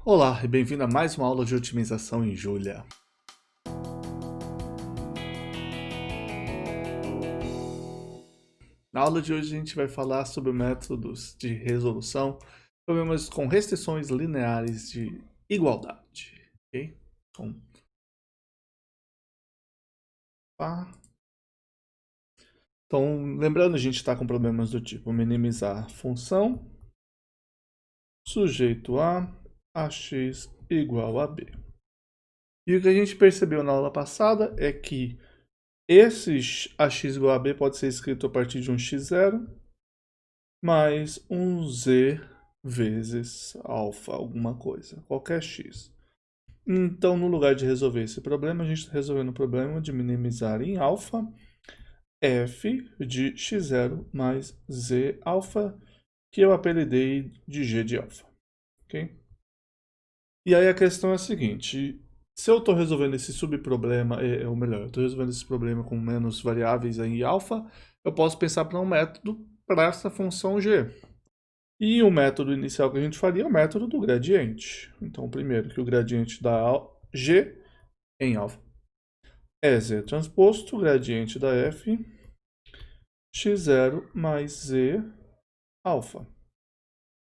Olá e bem-vindo a mais uma aula de otimização em Julia. Na aula de hoje a gente vai falar sobre métodos de resolução, problemas com restrições lineares de igualdade. Ok? Então, lembrando, a gente está com problemas do tipo minimizar função sujeito a ax igual a b. E o que a gente percebeu na aula passada é que esse ax igual a b pode ser escrito a partir de um x0 mais um z vezes alfa alguma coisa, qualquer x. Então, no lugar de resolver esse problema, a gente está resolvendo o problema de minimizar em alfa f de x0 mais z alfa, que eu apelidei de g de alfa. Okay? E aí a questão é a seguinte: se eu estou resolvendo esse subproblema, ou melhor, eu estou resolvendo esse problema com menos variáveis em alfa, eu posso pensar para um método para essa função g. E o método inicial que a gente faria é o método do gradiente. Então, primeiro, que o gradiente da g em alfa é z transposto, gradiente da f, x0 mais z alfa.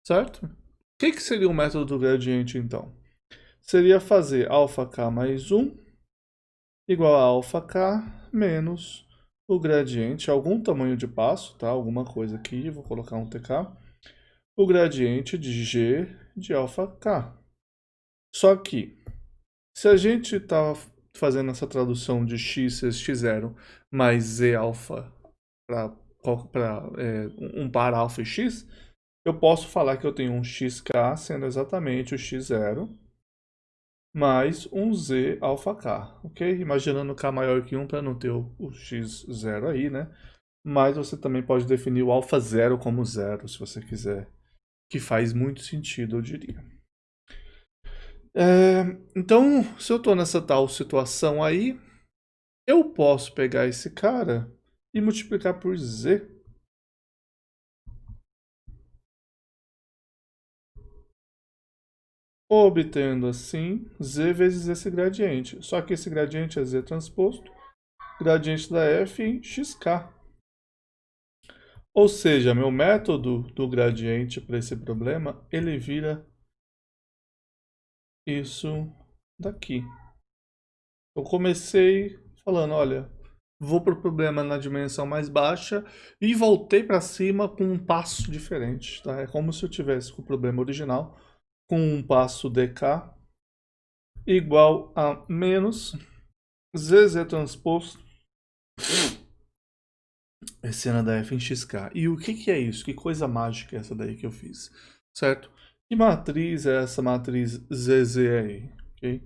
Certo? O que seria o método do gradiente, então? Seria fazer alfa k mais 1 igual a alfa k menos o gradiente, algum tamanho de passo, tá? Alguma coisa aqui, vou colocar um tk, o gradiente de g de alfa k. Só que, se a gente está fazendo essa tradução de x vezes x0 mais z alfa para um par alfa e x, eu posso falar que eu tenho um xk sendo exatamente o x0 mais um z alfa k, ok? Imaginando k maior que 1 para não ter o x0 aí, né? Mas você também pode definir o alfa 0 como 0, se você quiser, que faz muito sentido, eu diria. Então, se eu estou nessa tal situação aí, eu posso pegar esse cara e multiplicar por z. Obtendo assim z vezes esse gradiente. Só que esse gradiente é z transposto, gradiente da f em xk. Ou seja, meu método do gradiente para esse problema, ele vira isso daqui. Eu comecei falando, olha, vou para o problema na dimensão mais baixa e voltei para cima com um passo diferente. Tá? É como se eu tivesse com o problema original com um passo dk igual a menos zz transposto cena da f em xk. E o que é isso? Que coisa mágica é essa daí que eu fiz? Certo? Que matriz é essa matriz zz aí? Okay?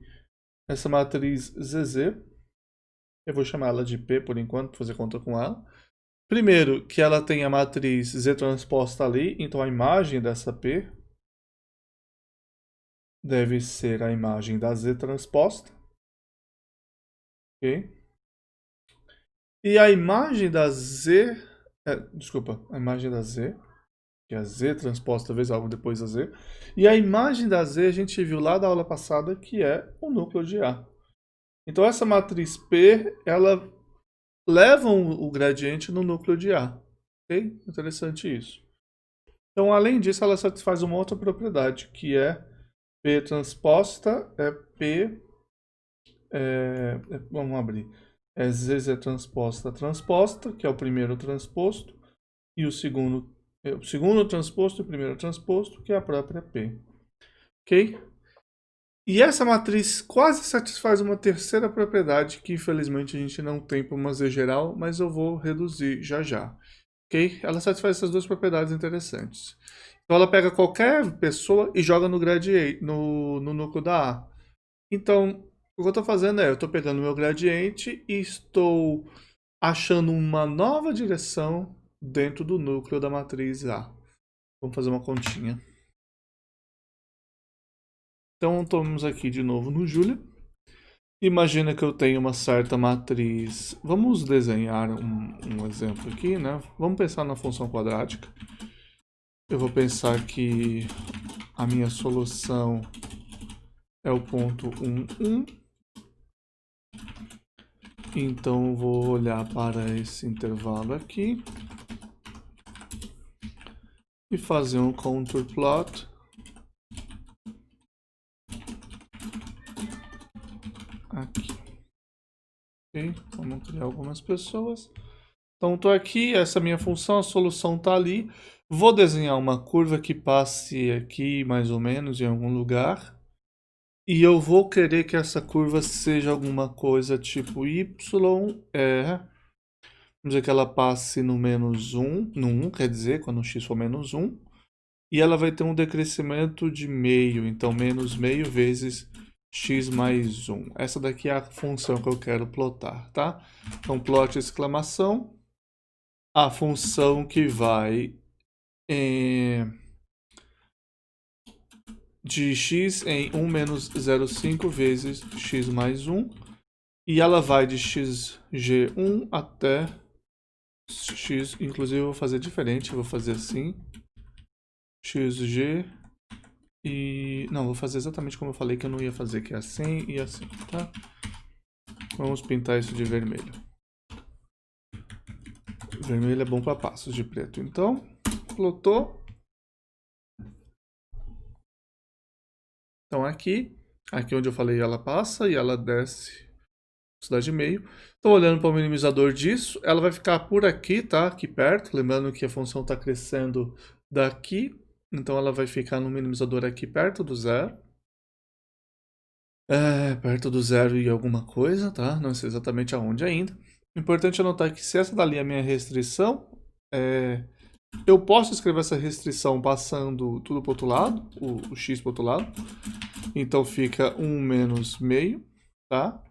Essa matriz zz, eu vou chamar ela de P por enquanto, para fazer conta com ela. Primeiro, que ela tem a matriz Z transposta ali, então a imagem dessa P deve ser a imagem da Z transposta. Ok? E a imagem da Z... desculpa, a imagem da Z, que é a Z transposta vezes algo depois da Z. E a imagem da Z a gente viu lá da aula passada, que é o núcleo de A. Então essa matriz P, ela leva o gradiente no núcleo de A. Ok? Interessante isso. Então, além disso, ela satisfaz uma outra propriedade, que é P transposta é P... vamos abrir. É ZZ transposta transposta, que é o primeiro transposto, e o segundo transposto e o primeiro transposto, que é a própria P. Ok? E essa matriz quase satisfaz uma terceira propriedade que infelizmente a gente não tem para uma Z geral, mas eu vou reduzir já já. Ok? Ela satisfaz essas duas propriedades interessantes. Então ela pega qualquer pessoa e joga no gradiente, no núcleo da A. Então, o que eu estou fazendo é, eu estou pegando o meu gradiente e estou achando uma nova direção dentro do núcleo da matriz A. Vamos fazer uma continha. Então, estamos aqui de novo no Julia. Imagina que eu tenho uma certa matriz. Vamos desenhar um exemplo aqui, né? Vamos pensar na função quadrática. Eu vou pensar que a minha solução é o ponto 1, 1. Então, eu vou olhar para esse intervalo aqui e fazer um contour plot aqui. Ok? Vamos criar algumas pessoas. Então, estou aqui, essa é a minha função, a solução está ali. Vou desenhar uma curva que passe aqui, mais ou menos, em algum lugar. E eu vou querer que essa curva seja alguma coisa tipo y, vamos dizer que ela passe no menos 1, no 1 quer dizer, quando x for menos 1. E ela vai ter um decrescimento de meio, então menos meio vezes x mais 1. Essa daqui é a função que eu quero plotar, tá? Então, plot exclamação, a função que vai de x em 1 menos 0,5 vezes x mais 1. E ela vai de xg1 até x, inclusive eu vou fazer diferente, vou fazer assim, xg e... não, vou fazer exatamente como eu falei que eu não ia fazer, que é assim e assim, tá? Vamos pintar isso de vermelho. Vermelho é bom para passos de preto, então, plotou. Então aqui onde eu falei ela passa e ela desce velocidade meio. Então olhando para o minimizador disso, ela vai ficar por aqui, tá? Aqui perto, lembrando que a função está crescendo daqui. Então ela vai ficar no minimizador aqui perto do zero. Perto do zero e alguma coisa, tá? Não sei exatamente aonde ainda. Importante anotar que se essa dali é a minha restrição, eu posso escrever essa restrição passando tudo para o outro lado, o x para o outro lado. Então fica 1 menos meio, tá?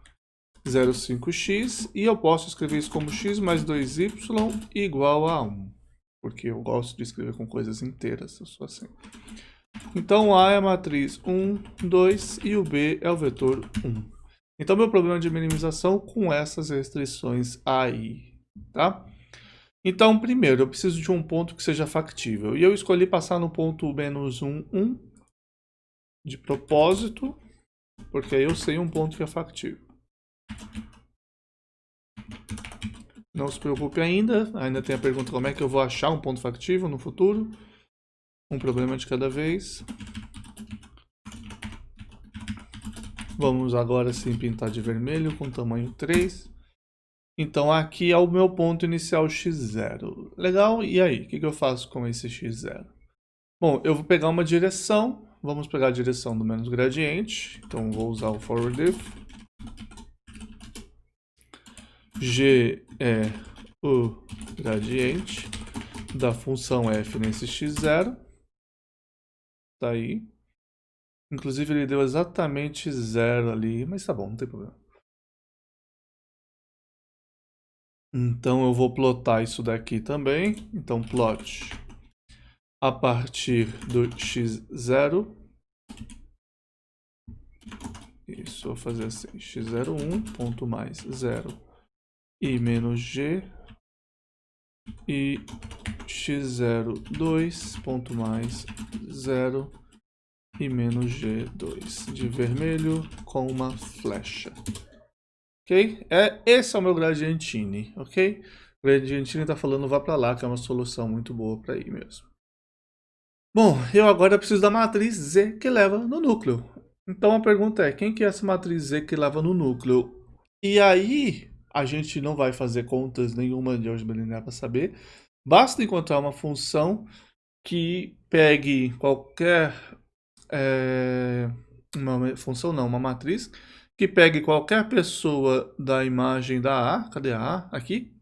0,5x, e eu posso escrever isso como x mais 2y igual a 1. Porque eu gosto de escrever com coisas inteiras, eu sou assim. Então A é a matriz 1, 2 e o B é o vetor 1. Então meu problema de minimização com essas restrições aí, tá? Então primeiro eu preciso de um ponto que seja factível. E eu escolhi passar no ponto menos 1, 1 de propósito, porque aí eu sei um ponto que é factível. Não se preocupe ainda tem a pergunta como é que eu vou achar um ponto factível no futuro. Um problema de cada vez. Vamos agora sim pintar de vermelho com tamanho 3. Então aqui é o meu ponto inicial x0. Legal, e aí? O que eu faço com esse x0? Bom, eu vou pegar uma direção. Vamos pegar a direção do menos gradiente. Então vou usar o forward if. G é o gradiente da função f nesse x0. Tá aí. Inclusive ele deu exatamente 0 ali, mas tá bom, não tem problema. Então eu vou plotar isso daqui também. Então plot a partir do x0. Isso, vou fazer assim, x01, ponto mais 0 e menos g. E x02, ponto mais 0 e menos g2 de vermelho com uma flecha. Ok? Esse é o meu gradientine, ok? O gradientine está falando vá para lá, que é uma solução muito boa para ir mesmo. Bom, eu agora preciso da matriz Z que leva no núcleo. Então a pergunta é, quem que é essa matriz Z que leva no núcleo? E aí, a gente não vai fazer contas nenhuma de álgebra linear para saber. Basta encontrar uma função que pegue qualquer... uma matriz que pegue qualquer pessoa da imagem da A, cadê a A? Aqui.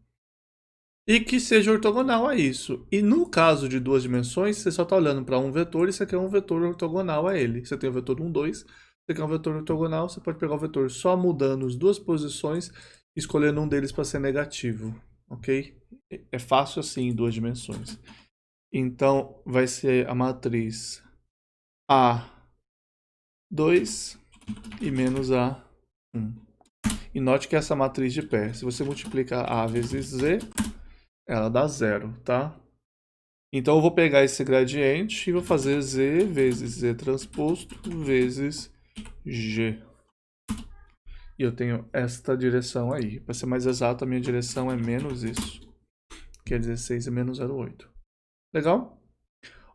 E que seja ortogonal a isso. E no caso de duas dimensões, você só está olhando para um vetor e você quer um vetor ortogonal a ele. Você tem o vetor 1, 2, você quer um vetor ortogonal, você pode pegar o vetor só mudando as duas posições, escolhendo um deles para ser negativo, ok? É fácil assim em duas dimensões. Então, vai ser a matriz A2 e menos A1. E note que essa matriz de pé, se você multiplicar A vezes Z, ela dá 0, tá? Então eu vou pegar esse gradiente e vou fazer Z vezes Z transposto vezes G. E eu tenho esta direção aí. Para ser mais exato, a minha direção é menos isso, que é 16 e menos 0,8. Legal?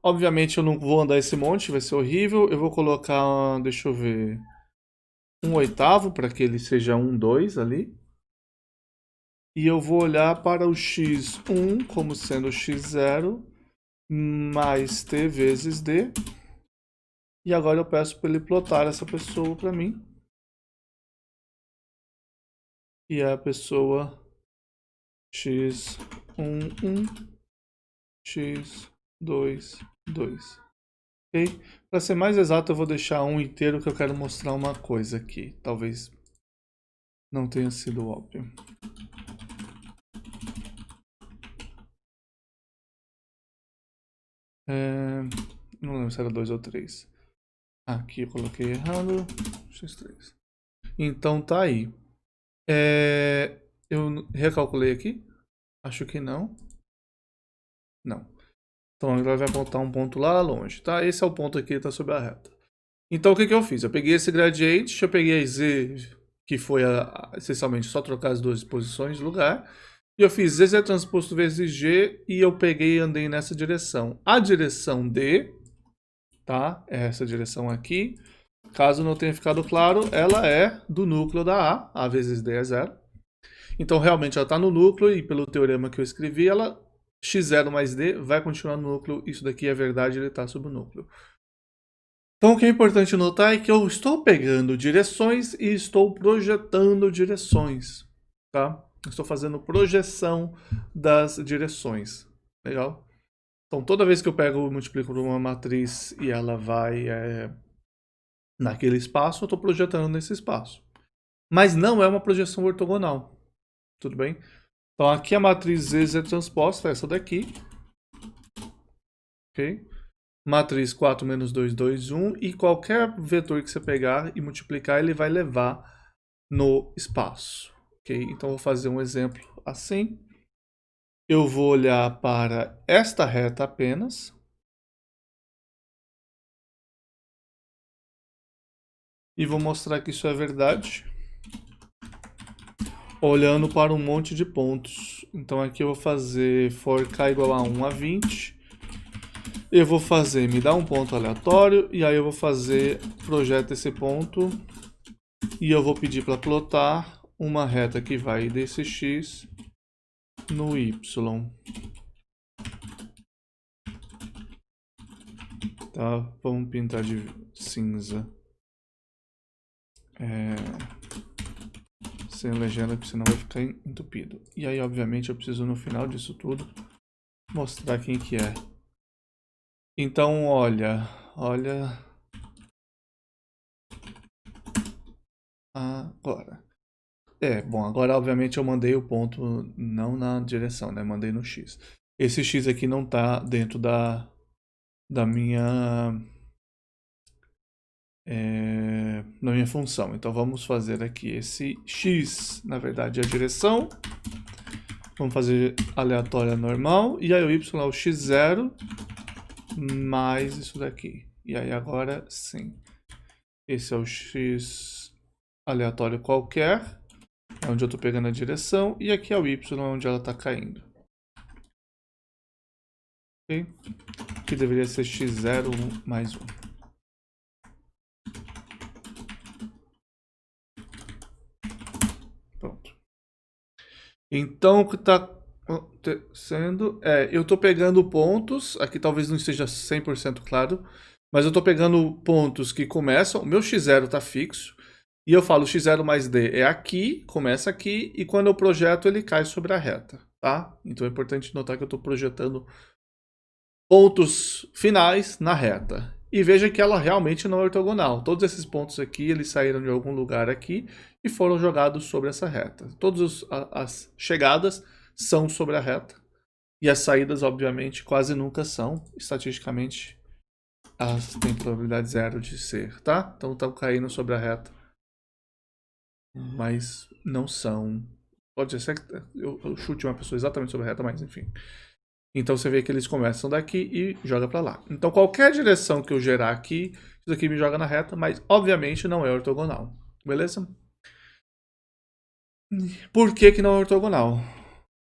Obviamente eu não vou andar esse monte, vai ser horrível. Eu vou colocar, deixa eu ver, 1/8 para que ele seja 1,2 ali. E eu vou olhar para o x1 como sendo x0 mais t vezes d. E agora eu peço para ele plotar essa pessoa para mim. E é a pessoa x1, 1, x2, 2. Ok? Para ser mais exato, eu vou deixar 1 inteiro que eu quero mostrar uma coisa aqui. Talvez não tenha sido óbvio. Não lembro se era 2 ou 3. Aqui eu coloquei errado. x3. Então tá aí. Eu recalculei aqui? Acho que não. Não. Então agora vai apontar um ponto lá longe, tá? Esse é o ponto aqui que está sobre a reta. Então o que eu fiz? Eu peguei esse gradiente, eu peguei a z, que foi essencialmente só trocar as duas posições de lugar, e eu fiz z transposto vezes g, e eu peguei e andei nessa direção. A direção d, tá? É essa direção aqui. Caso não tenha ficado claro, ela é do núcleo da A vezes d é 0. Então realmente ela está no núcleo, e pelo teorema que eu escrevi, ela x0 mais d vai continuar no núcleo. Isso daqui é verdade, ele está sobre o núcleo. Então o que é importante notar é que eu estou pegando direções e estou projetando direções, tá? Estou fazendo projeção das direções, legal? Então toda vez que eu pego e multiplico por uma matriz e ela vai naquele espaço, eu estou projetando nesse espaço. Mas não é uma projeção ortogonal, tudo bem? Então aqui a matriz Z transposta, essa daqui, ok? Matriz 4 menos 2, 2, 1, e qualquer vetor que você pegar e multiplicar, ele vai levar no espaço, ok? Então, vou fazer um exemplo assim. Eu vou olhar para esta reta apenas. E vou mostrar que isso é verdade. Olhando para um monte de pontos. Então, aqui eu vou fazer for k igual a 1 a 20. Eu vou fazer, me dá um ponto aleatório, e aí eu vou fazer, projeta esse ponto, e eu vou pedir para plotar uma reta que vai desse x no y. Tá, vamos pintar de cinza. Sem legenda, porque senão vai ficar entupido. E aí, obviamente, eu preciso no final disso tudo mostrar quem que é. Então, olha. Agora. Bom, agora obviamente eu mandei o ponto não na direção, né? Mandei no x. Esse x aqui não tá dentro da minha função. Então vamos fazer aqui esse x, na verdade é a direção. Vamos fazer aleatória normal. E aí o y é o x0 mais isso daqui. E aí agora sim. Esse é o x aleatório qualquer, é onde eu estou pegando a direção. E aqui é o y, onde ela está caindo. Ok? Que deveria ser x0 mais 1. Pronto. Então, o que está acontecendo eu estou pegando pontos, aqui talvez não esteja 100% claro, mas eu estou pegando pontos que começam, o meu x0 está fixo, e eu falo x0 mais d é aqui, começa aqui, e quando eu projeto ele cai sobre a reta, tá? Então é importante notar que eu estou projetando pontos finais na reta. E veja que ela realmente não é ortogonal. Todos esses pontos aqui, eles saíram de algum lugar aqui e foram jogados sobre essa reta. Todas as chegadas são sobre a reta. E as saídas, obviamente, quase nunca são. Estatisticamente, elas têm probabilidade zero de ser, tá? Então estão caindo sobre a reta. Mas não são. Pode ser que eu chute uma pessoa exatamente sobre a reta, mas enfim. Então você vê que eles começam daqui e joga para lá. Então qualquer direção que eu gerar aqui Isso aqui me joga na reta, mas obviamente não é ortogonal. Beleza? Por que que não é ortogonal?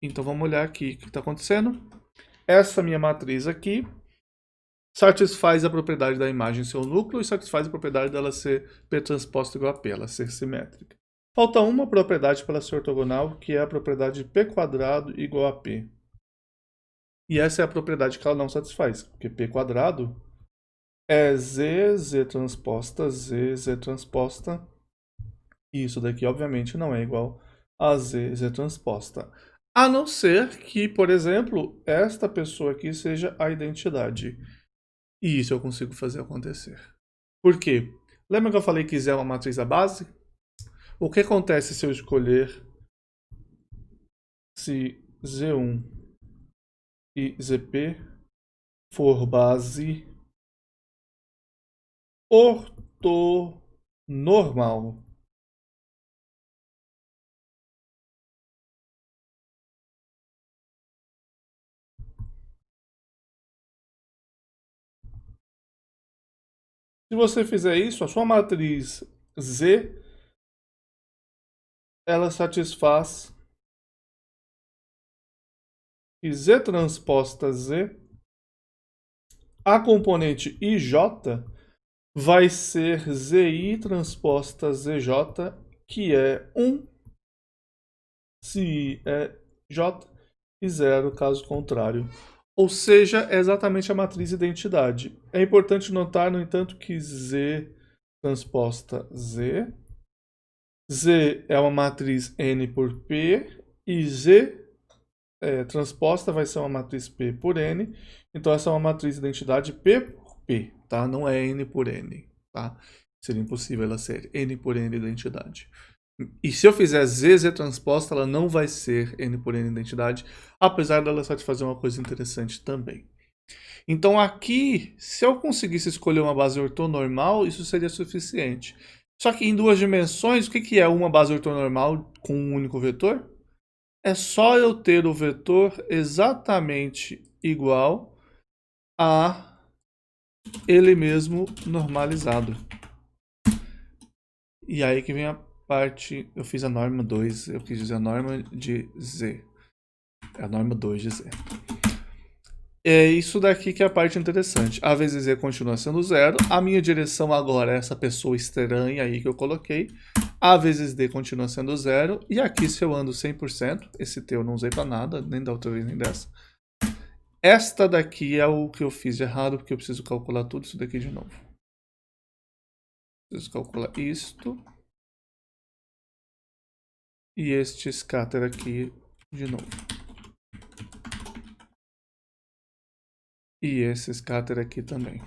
Então vamos olhar aqui o que está acontecendo. Essa minha matriz aqui satisfaz a propriedade da imagem ser o núcleo e satisfaz a propriedade dela ser P transposta igual a P, ela ser simétrica. Falta uma propriedade para ela ser ortogonal, que é a propriedade de P quadrado igual a P. E essa é a propriedade que ela não satisfaz, porque P quadrado é Z, Z transposta, Z, Z transposta. E isso daqui, obviamente, não é igual a Z, Z transposta. A não ser que, por exemplo, esta pessoa aqui seja a identidade. E isso eu consigo fazer acontecer. Por quê? Lembra que eu falei que Z é uma matriz da base? O que acontece se eu escolher se Z1 e ZP for base ortonormal? Se você fizer isso, a sua matriz Z, ela satisfaz que Z transposta Z, a componente IJ vai ser ZI transposta ZJ, que é 1 se I é J e 0 caso contrário. Ou seja, é exatamente a matriz identidade. É importante notar, no entanto, que Z transposta Z, Z é uma matriz N por P, e Z transposta vai ser uma matriz P por N. Então essa é uma matriz identidade P por P, tá? Não é N por N, tá? Seria impossível ela ser N por N identidade. E se eu fizer Z, Z transposta, ela não vai ser N por N identidade, apesar dela satisfazer uma coisa interessante também. Então aqui, se eu conseguisse escolher uma base ortonormal, isso seria suficiente. Só que em duas dimensões, o que é uma base ortonormal com um único vetor? É só eu ter o vetor exatamente igual a ele mesmo normalizado. E aí que vem a parte, eu fiz a norma 2, eu quis dizer a norma de Z. É a norma 2 de Z. É isso daqui que é a parte interessante. A vezes Z continua sendo 0. A minha direção agora é essa pessoa estranha aí que eu coloquei. A vezes D continua sendo 0. E aqui se eu ando 100%, esse T eu não usei para nada, nem da outra vez nem dessa. Esta daqui é o que eu fiz de errado, porque eu preciso calcular tudo isso daqui de novo. Preciso calcular isto. E este scatter aqui de novo. E esse scatter aqui também.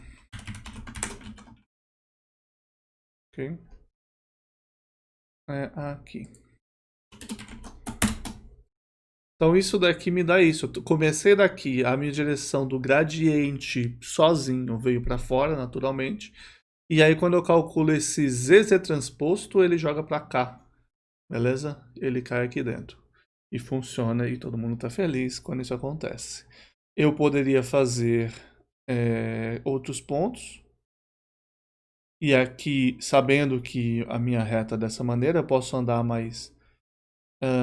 Ok? É aqui. Então isso daqui me dá isso. Eu comecei daqui, a minha direção do gradiente sozinho veio para fora, naturalmente. E aí quando eu calculo esse ZZ transposto, ele joga para cá. Beleza? Ele cai aqui dentro. E funciona e todo mundo está feliz quando isso acontece. Eu poderia fazer outros pontos. E aqui, sabendo que a minha reta é dessa maneira, eu posso andar mais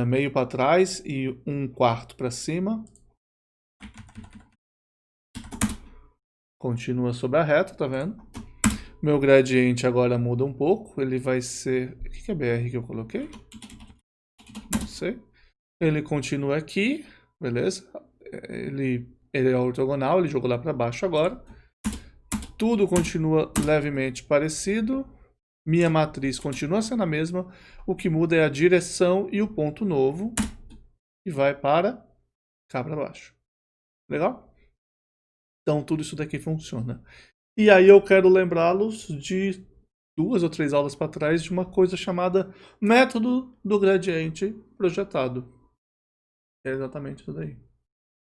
meio para trás e 1/4 para cima. Continua sobre a reta, tá vendo? Meu gradiente agora muda um pouco. Ele vai ser... O que é BR que eu coloquei? Não sei. Ele continua aqui, beleza? Ele é ortogonal, ele jogou lá para baixo agora. Tudo continua levemente parecido. Minha matriz continua sendo a mesma. O que muda é a direção e o ponto novo, que vai para cá para baixo. Legal? Então tudo isso daqui funciona. E aí eu quero lembrá-los de 2 ou 3 aulas para trás de uma coisa chamada método do gradiente projetado. É exatamente isso daí.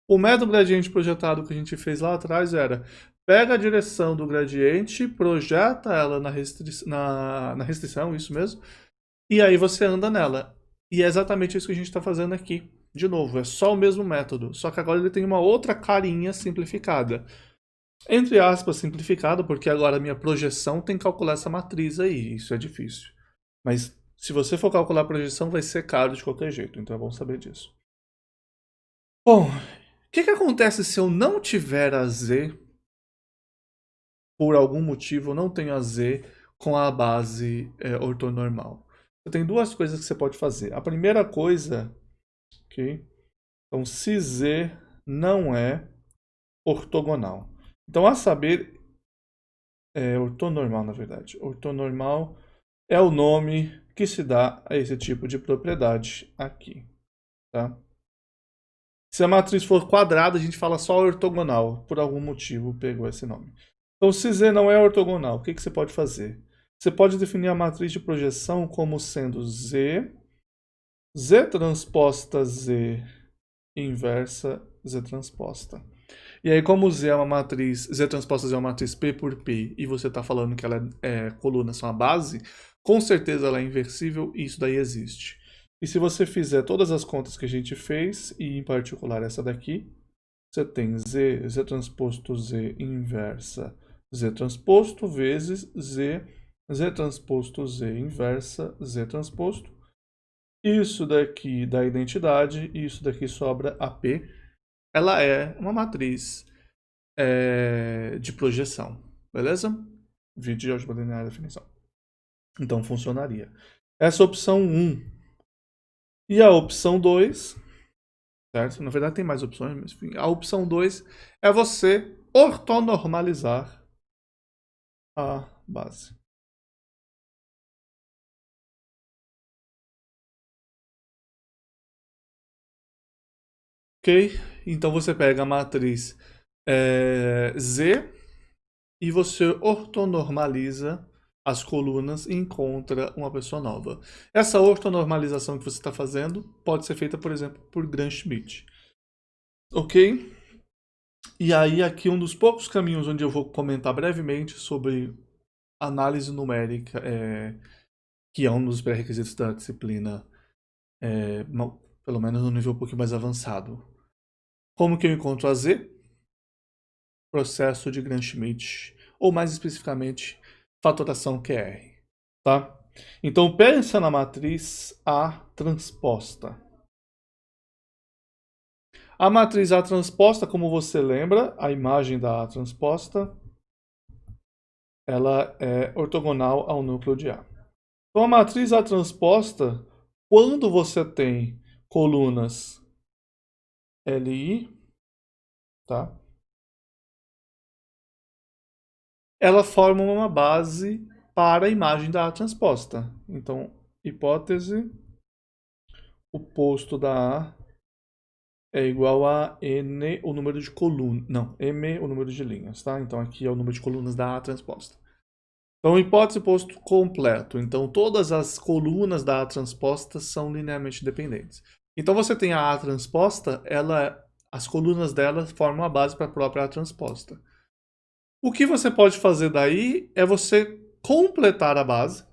O método gradiente projetado que a gente fez lá atrás era: pega a direção do gradiente, projeta ela na restrição, isso mesmo, e aí você anda nela. E é exatamente isso que a gente está fazendo aqui. De novo, é só o mesmo método, só que agora ele tem uma outra carinha simplificada. Entre aspas, simplificado, porque agora a minha projeção tem que calcular essa matriz aí. Isso é difícil. Mas se você for calcular a projeção, vai ser caro de qualquer jeito. Então é bom saber disso. Bom, o que acontece se eu não tiver a z, por algum motivo eu não tenho a z com a base ortonormal? Você tem duas coisas que você pode fazer. A primeira coisa, ok? Então, se z não é ortogonal. Então, a saber, ortonormal, na verdade. Ortonormal é o nome que se dá a esse tipo de propriedade aqui, tá? Se a matriz for quadrada, a gente fala só ortogonal. Por algum motivo pegou esse nome. Então, se Z não é ortogonal, o que você pode fazer? Você pode definir a matriz de projeção como sendo Z, Z transposta Z inversa Z transposta. E aí, como Z é uma matriz, Z transposta Z é uma matriz P por P, e você está falando que ela colunas são a base, com certeza ela é inversível e isso daí existe. E se você fizer todas as contas que a gente fez, e em particular essa daqui, você tem Z, Z transposto Z inversa Z transposto vezes Z, Z transposto Z inversa Z transposto. Isso daqui dá identidade, e isso daqui sobra AP. Ela é uma matriz de projeção, beleza? Vídeo de álgebra linear e definição. Então funcionaria. Essa é a opção 1. E a opção 2, certo? Na verdade tem mais opções, mas enfim. A opção 2 é você ortonormalizar a base. Ok? Então você pega a matriz Z e você ortonormaliza as colunas e encontra uma pessoa nova. Essa ortonormalização que você está fazendo pode ser feita, por exemplo, por Gram-Schmidt. Ok? E aí aqui um dos poucos caminhos onde eu vou comentar brevemente sobre análise numérica, que é um dos pré-requisitos da disciplina, pelo menos no nível um pouquinho mais avançado. Como que eu encontro a Z? Processo de Gram-Schmidt, ou mais especificamente, fatoração QR. Tá? Então pensa na matriz A transposta. A matriz A transposta, como você lembra, a imagem da A transposta, ela é ortogonal ao núcleo de A. Então a matriz A transposta, quando você tem colunas LI, tá? Ela forma uma base para a imagem da A transposta. Então, hipótese, o posto da A é igual a N, o número de colunas. Não, M, o número de linhas, tá? Então aqui é o número de colunas da A transposta. Então, hipótese posto completo. Então, todas as colunas da A transposta são linearmente dependentes. Então, você tem a A transposta, as colunas dela formam a base para a própria A transposta. O que você pode fazer daí é você completar a base.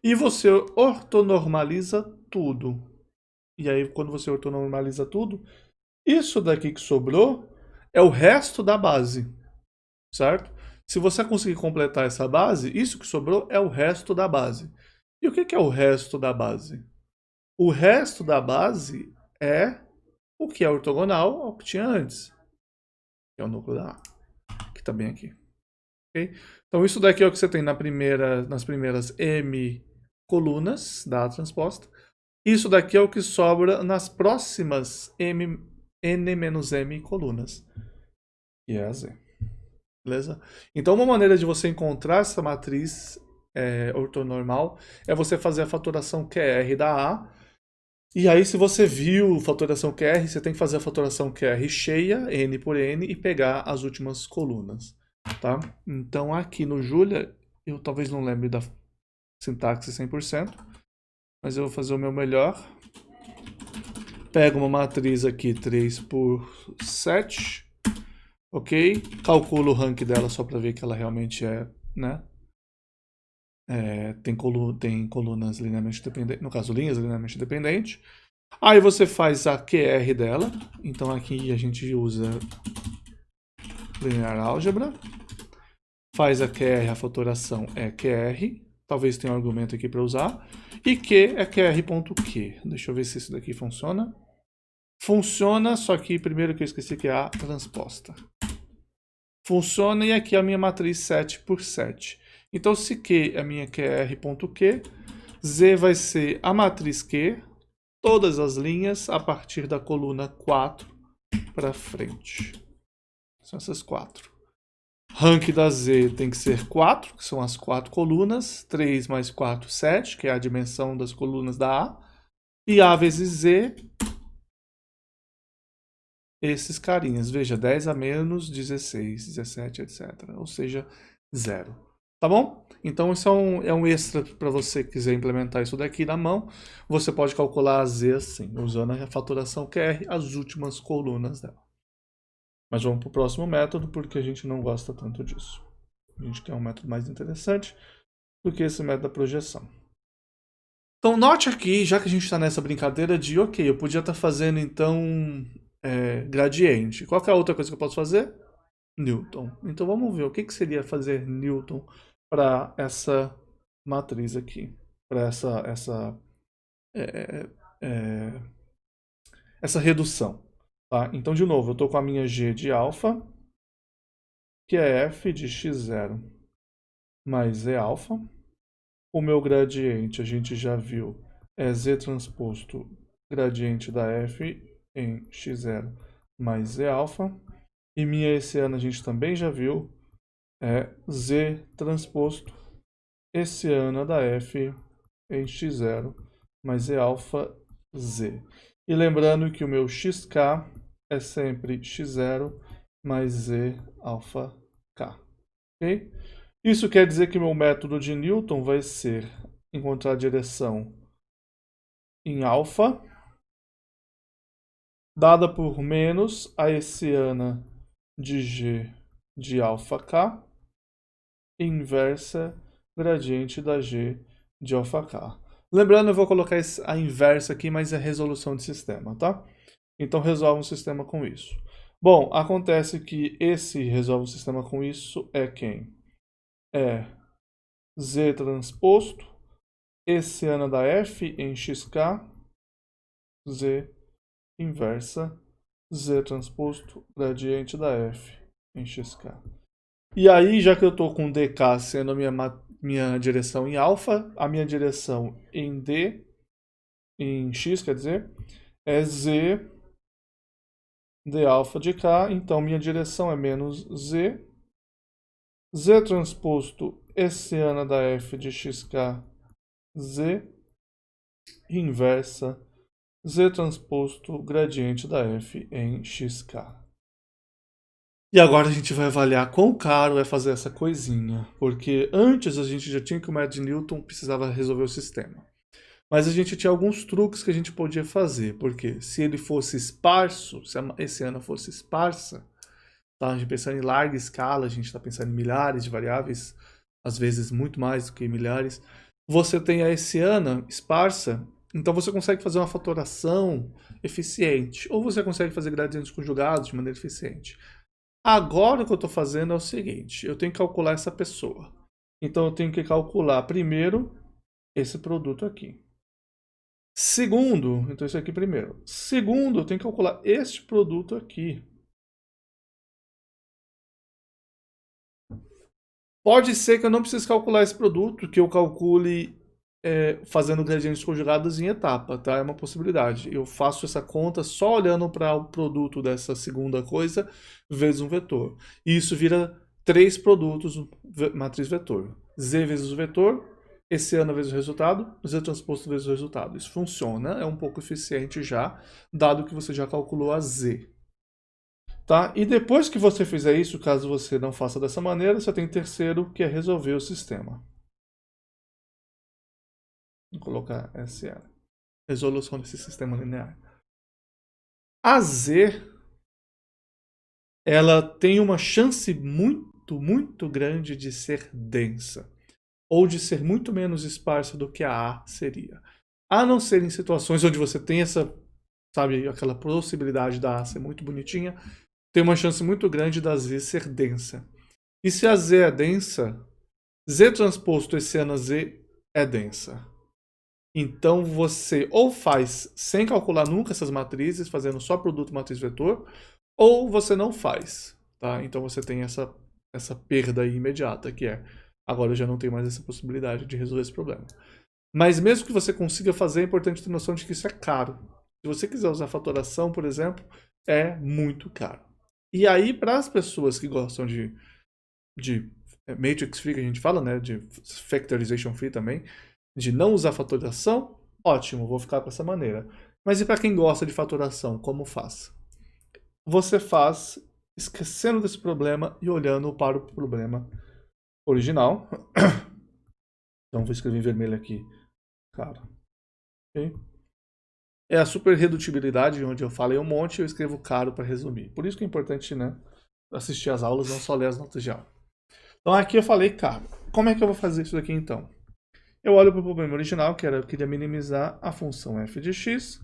E você ortonormaliza tudo. E aí, quando você ortonormaliza tudo, isso daqui que sobrou é o resto da base, certo? Se você conseguir completar essa base, isso que sobrou é o resto da base. E o que é o resto da base? O resto da base é o que é ortogonal ao que tinha antes, que é o núcleo da A, que está bem aqui. Okay? Então isso daqui é o que você tem nas primeiras M colunas da A transposta. Isso daqui é o que sobra nas próximas N-M colunas, que é a Z. Beleza? Então uma maneira de você encontrar essa matriz ortonormal é você fazer a fatoração QR da A. E aí, se você viu fatoração QR, você tem que fazer a fatoração QR cheia, N por N, e pegar as últimas colunas. Tá? Então aqui no Julia, eu talvez não lembre da sintaxe 100%, mas eu vou fazer o meu melhor. Pego uma matriz aqui 3 por 7, ok? Calculo o rank dela só para ver que ela realmente é, né? Tem colunas linearmente dependentes, no caso linhas linearmente dependentes. Aí você faz a QR dela. Então aqui a gente usa linear álgebra. Faz a QR, a fatoração é QR. Talvez tenha um argumento aqui para usar. E Q é QR.Q. Deixa eu ver se isso daqui funciona. Funciona, só que primeiro que eu esqueci que é a transposta. Funciona e aqui é a minha matriz 7 por 7. Então se Q é a minha QR.Q, Z vai ser a matriz Q, todas as linhas a partir da coluna 4 para frente. São essas 4. Rank da Z tem que ser 4, que são as 4 colunas. 3 mais 4, 7, que é a dimensão das colunas da A. E A vezes Z, esses carinhas. Veja, 10 a menos, 16, 17, etc. Ou seja, 0. Tá bom? Então isso é um extra para você que quiser implementar isso daqui na mão. Você pode calcular a Z assim, usando a fatoração QR, as últimas colunas dela. Mas vamos para o próximo método, porque a gente não gosta tanto disso. A gente quer um método mais interessante do que esse método da projeção. Então note aqui, já que a gente está nessa brincadeira de, ok, eu podia estar fazendo então gradiente. Qual que é a outra coisa que eu posso fazer? Newton. Então vamos ver o que seria fazer Newton para essa matriz aqui, para essa redução. Tá? Então, de novo, eu estou com a minha G de alfa, que é f de x0 mais z alfa. O meu gradiente, a gente já viu, é z transposto gradiente da f em x0 mais z alfa. E minha essiana a gente também já viu, é z transposto essiana da f em x0 mais z alfa z. E lembrando que o meu xk é sempre x0 mais z alfa k. Okay? Isso quer dizer que meu método de Newton vai ser encontrar a direção em alfa, dada por menos a essiana de g de alfa k, inversa gradiente da g de alfa k. Lembrando, eu vou colocar a inversa aqui, mas é resolução de sistema, tá? Então resolve um sistema com isso. Bom, acontece que esse resolve um sistema com isso é quem? É z transposto essiana da f em xk, z inversa z transposto gradiente da f em xk. E aí, já que eu estou com dk sendo a minha direção em alfa, a minha direção em d, em x, quer dizer, é z d alfa de k, então minha direção é menos z, z transposto essiana da f de xk, z inversa z transposto gradiente da f em xk. E agora a gente vai avaliar quão caro é fazer essa coisinha, porque antes a gente já tinha que o método de Newton precisava resolver o sistema. Mas a gente tinha alguns truques que a gente podia fazer, porque se ele fosse esparso, se a essiana fosse esparsa, tá? A gente pensando em larga escala, a gente está pensando em milhares de variáveis, às vezes muito mais do que milhares. Você tem a essiana esparsa, então você consegue fazer uma fatoração eficiente, ou você consegue fazer gradientes conjugados de maneira eficiente. Agora o que eu estou fazendo é o seguinte, eu tenho que calcular essa pessoa. Então eu tenho que calcular primeiro esse produto aqui. Segundo, então isso aqui primeiro. Segundo, eu tenho que calcular este produto aqui. Pode ser que eu não precise calcular esse produto, que eu calcule fazendo gradientes conjugados em etapa, tá? É uma possibilidade. Eu faço essa conta só olhando para o produto dessa segunda coisa vezes um vetor. E isso vira 3 produtos, matriz vetor. Z vezes o vetor, essiana vezes o resultado, Z transposto vezes o resultado. Isso funciona, é um pouco eficiente já, dado que você já calculou a Z. Tá? E depois que você fizer isso, caso você não faça dessa maneira, você tem terceiro, que é resolver o sistema. Vou colocar SL. Resolução desse sistema linear. A Z, ela tem uma chance muito grande de ser densa. Ou de ser muito menos esparsa do que a A seria. A não ser em situações onde você tem essa, sabe, aquela possibilidade da A ser muito bonitinha, tem uma chance muito grande da Z ser densa. E se a Z é densa, Z transposto esse ano a Z é densa. Então você ou faz sem calcular nunca essas matrizes, fazendo só produto matriz vetor, ou você não faz, tá? Então você tem essa perda aí imediata, que é agora eu já não tenho mais essa possibilidade de resolver esse problema. Mas mesmo que você consiga fazer, é importante ter noção de que isso é caro. Se você quiser usar fatoração, por exemplo, é muito caro. E aí, para as pessoas que gostam de matrix free, que a gente fala, né, de factorization free também, de não usar fatoração, ótimo, vou ficar com essa maneira. Mas e para quem gosta de fatoração, como faz? Você faz esquecendo desse problema e olhando para o problema original. Então vou escrever em vermelho aqui, cara. Okay? É a superredutibilidade, onde eu falei um monte e eu escrevo caro para resumir. Por isso que é importante, né, assistir às aulas, não só ler as notas de aula. Então aqui eu falei caro. Como é que eu vou fazer isso aqui então? Eu olho para o problema original, que era eu queria minimizar a função f de x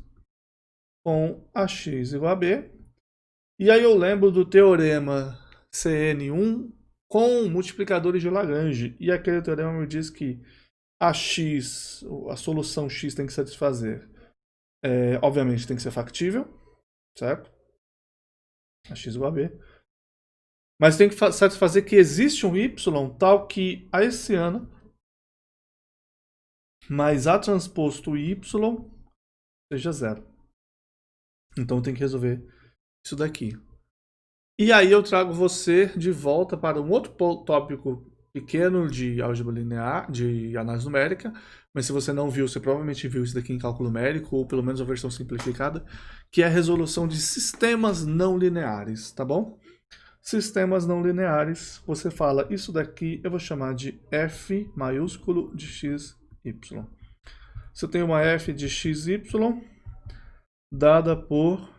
com a x igual a b. E aí eu lembro do teorema CN1 com multiplicadores de Lagrange. E aquele teorema me diz que a x, a solução x tem que satisfazer, obviamente tem que ser factível, certo? A x igual a b. Mas tem que satisfazer que existe um y tal que a esse ano mais a transposto y seja zero. Então tem que resolver isso daqui. E aí eu trago você de volta para um outro tópico pequeno de álgebra linear, de análise numérica, mas se você não viu, você provavelmente viu isso daqui em cálculo numérico, ou pelo menos a versão simplificada, que é a resolução de sistemas não lineares, tá bom? Sistemas não lineares, você fala, isso daqui eu vou chamar de f maiúsculo de x, y. Você tem uma f de x, y, dada por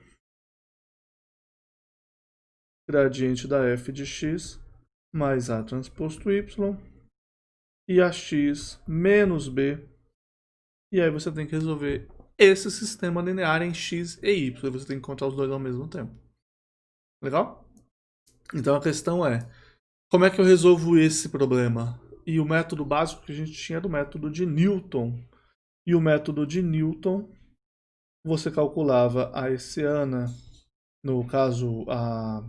gradiente da f de x mais a transposto y e a x menos b. E aí você tem que resolver esse sistema linear em x e y. Você tem que encontrar os dois ao mesmo tempo. Legal? Então a questão é, como é que eu resolvo esse problema? E o método básico que a gente tinha era o método de Newton. E o método de Newton, você calculava a hessiana, no caso a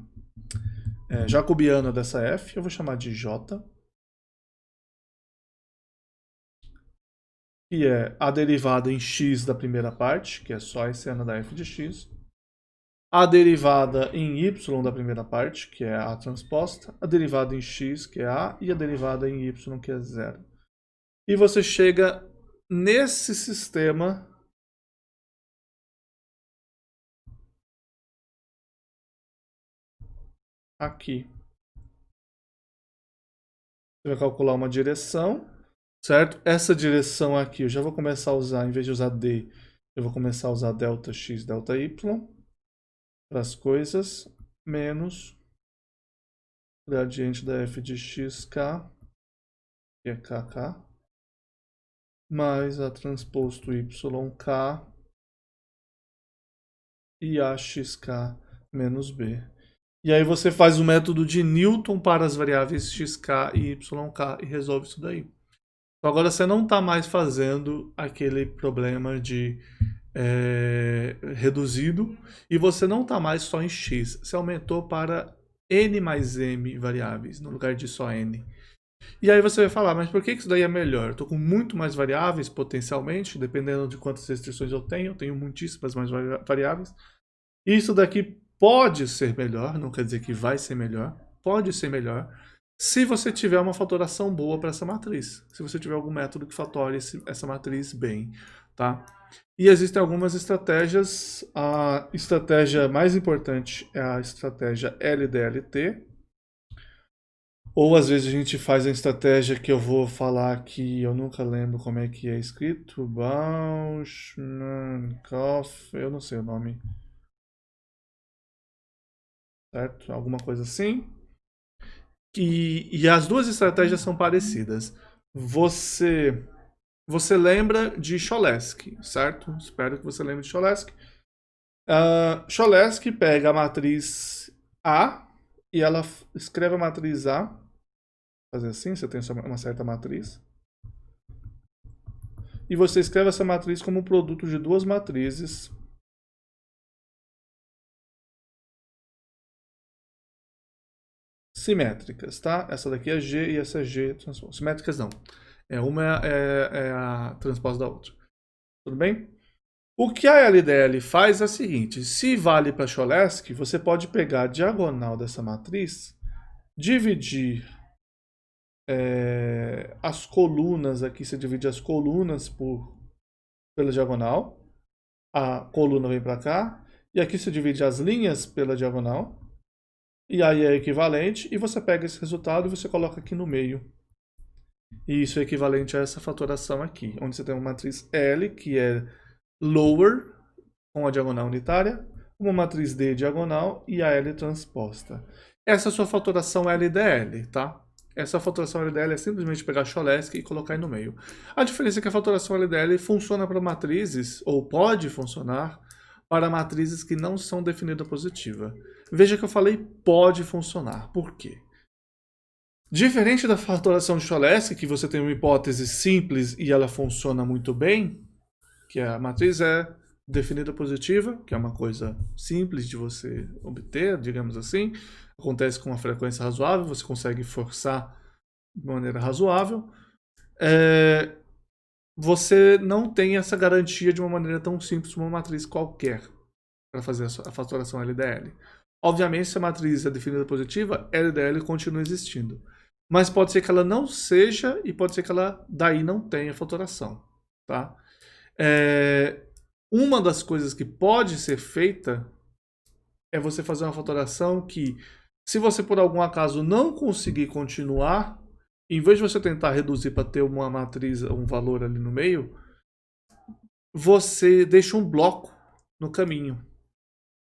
jacobiana dessa f, eu vou chamar de j, que é a derivada em x da primeira parte, que é só a hessiana da f de x, a derivada em y da primeira parte, que é a transposta, a derivada em x, que é a, e a derivada em y, que é zero. E você chega nesse sistema aqui. Você vai calcular uma direção, certo? Essa direção aqui eu já vou começar a usar, em vez de usar d, eu vou começar a usar delta x, delta y para as coisas, menos gradiente da f de xk, que é kk, mais a transposto yk e a xk menos b. E aí você faz o método de Newton para as variáveis xk e yk e resolve isso daí. Então agora você não está mais fazendo aquele problema de reduzido e você não está mais só em x. Você aumentou para n mais m variáveis no lugar de só n. E aí você vai falar, mas por que isso daí é melhor? Estou com muito mais variáveis potencialmente, dependendo de quantas restrições eu tenho muitíssimas mais variáveis. Isso daqui pode ser melhor, não quer dizer que vai ser melhor, pode ser melhor, se você tiver uma fatoração boa para essa matriz, se você tiver algum método que fatore essa matriz bem, tá? E existem algumas estratégias, a estratégia mais importante é a estratégia LDLT, ou às vezes a gente faz a estratégia que eu vou falar que eu nunca lembro como é que é escrito, Bauschmann-Kopf, eu não sei o nome, certo? Alguma coisa assim. E as duas estratégias são parecidas. Você você lembra de Cholesky, certo? Espero que você lembre de Cholesky. Cholesky pega a matriz A e ela escreve a matriz A. Fazer assim, você tem uma certa matriz. E você escreve essa matriz como um produto de duas matrizes simétricas, tá? Essa daqui é G e essa é G transpose. Simétricas não. Uma é a transpose da outra. Tudo bem? O que a LDL faz é o seguinte: se vale para Cholesky, você pode pegar a diagonal dessa matriz, dividir as colunas aqui, você divide as colunas pela diagonal, a coluna vem para cá, e aqui você divide as linhas pela diagonal, e aí é equivalente, e você pega esse resultado e você coloca aqui no meio. E isso é equivalente a essa fatoração aqui, onde você tem uma matriz L, que é lower, com a diagonal unitária, uma matriz D diagonal e a L transposta. Essa é a sua fatoração LDL, tá? Essa fatoração LDL é simplesmente pegar Cholesky e colocar aí no meio. A diferença é que a fatoração LDL funciona para matrizes, ou pode funcionar, para matrizes que não são definida positiva. Veja que eu falei pode funcionar. Por quê? Diferente da fatoração de Cholesky, que você tem uma hipótese simples e ela funciona muito bem, que a matriz é definida positiva, que é uma coisa simples de você obter, digamos assim, acontece com uma frequência razoável, você consegue forçar de maneira razoável. Você não tem essa garantia de uma maneira tão simples uma matriz qualquer para fazer a fatoração LDL. Obviamente, se a matriz é definida positiva, LDL continua existindo. Mas pode ser que ela não seja e pode ser que ela daí não tenha fatoração, tá? Uma das coisas que pode ser feita é você fazer uma fatoração que, se você por algum acaso não conseguir continuar, em vez de você tentar reduzir para ter uma matriz, um valor ali no meio, você deixa um bloco no caminho.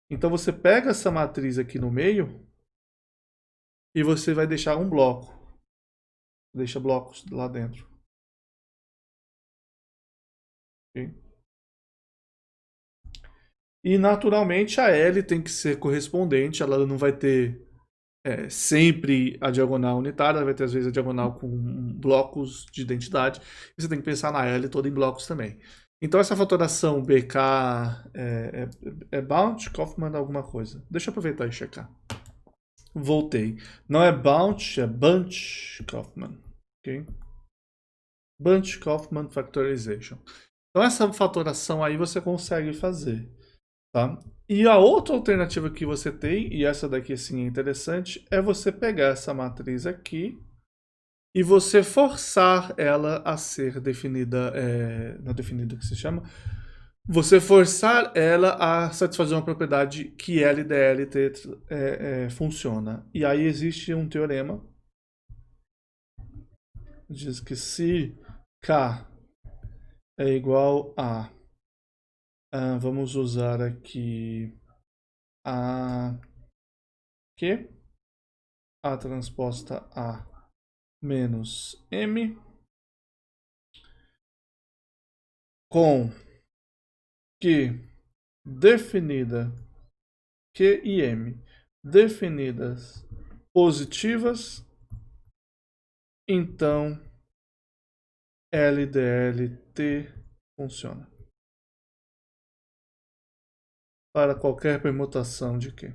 Então você pega essa matriz aqui no meio e você vai deixar um bloco. Deixa blocos lá dentro. Okay? E naturalmente a L tem que ser correspondente, ela não vai ter sempre a diagonal unitária, ela vai ter às vezes a diagonal com blocos de identidade, e você tem que pensar na L toda em blocos também. Então essa fatoração BK é Bound, Kaufman, alguma coisa. Deixa eu aproveitar e checar. Voltei. Não é Bound, é Bunch Kaufman. Okay? Bunch Kaufman Factorization. Então essa fatoração aí você consegue fazer. Tá? E a outra alternativa que você tem, e essa daqui sim é interessante, é você pegar essa matriz aqui e você forçar ela a ser definida, não definida que se chama, você forçar ela a satisfazer uma propriedade que LDL funciona. E aí existe um teorema, diz que se K é igual a vamos usar aqui a Q, A transposta A menos M, com Q definida, Q e M definidas positivas, então LDLT funciona. Para qualquer permutação de Q.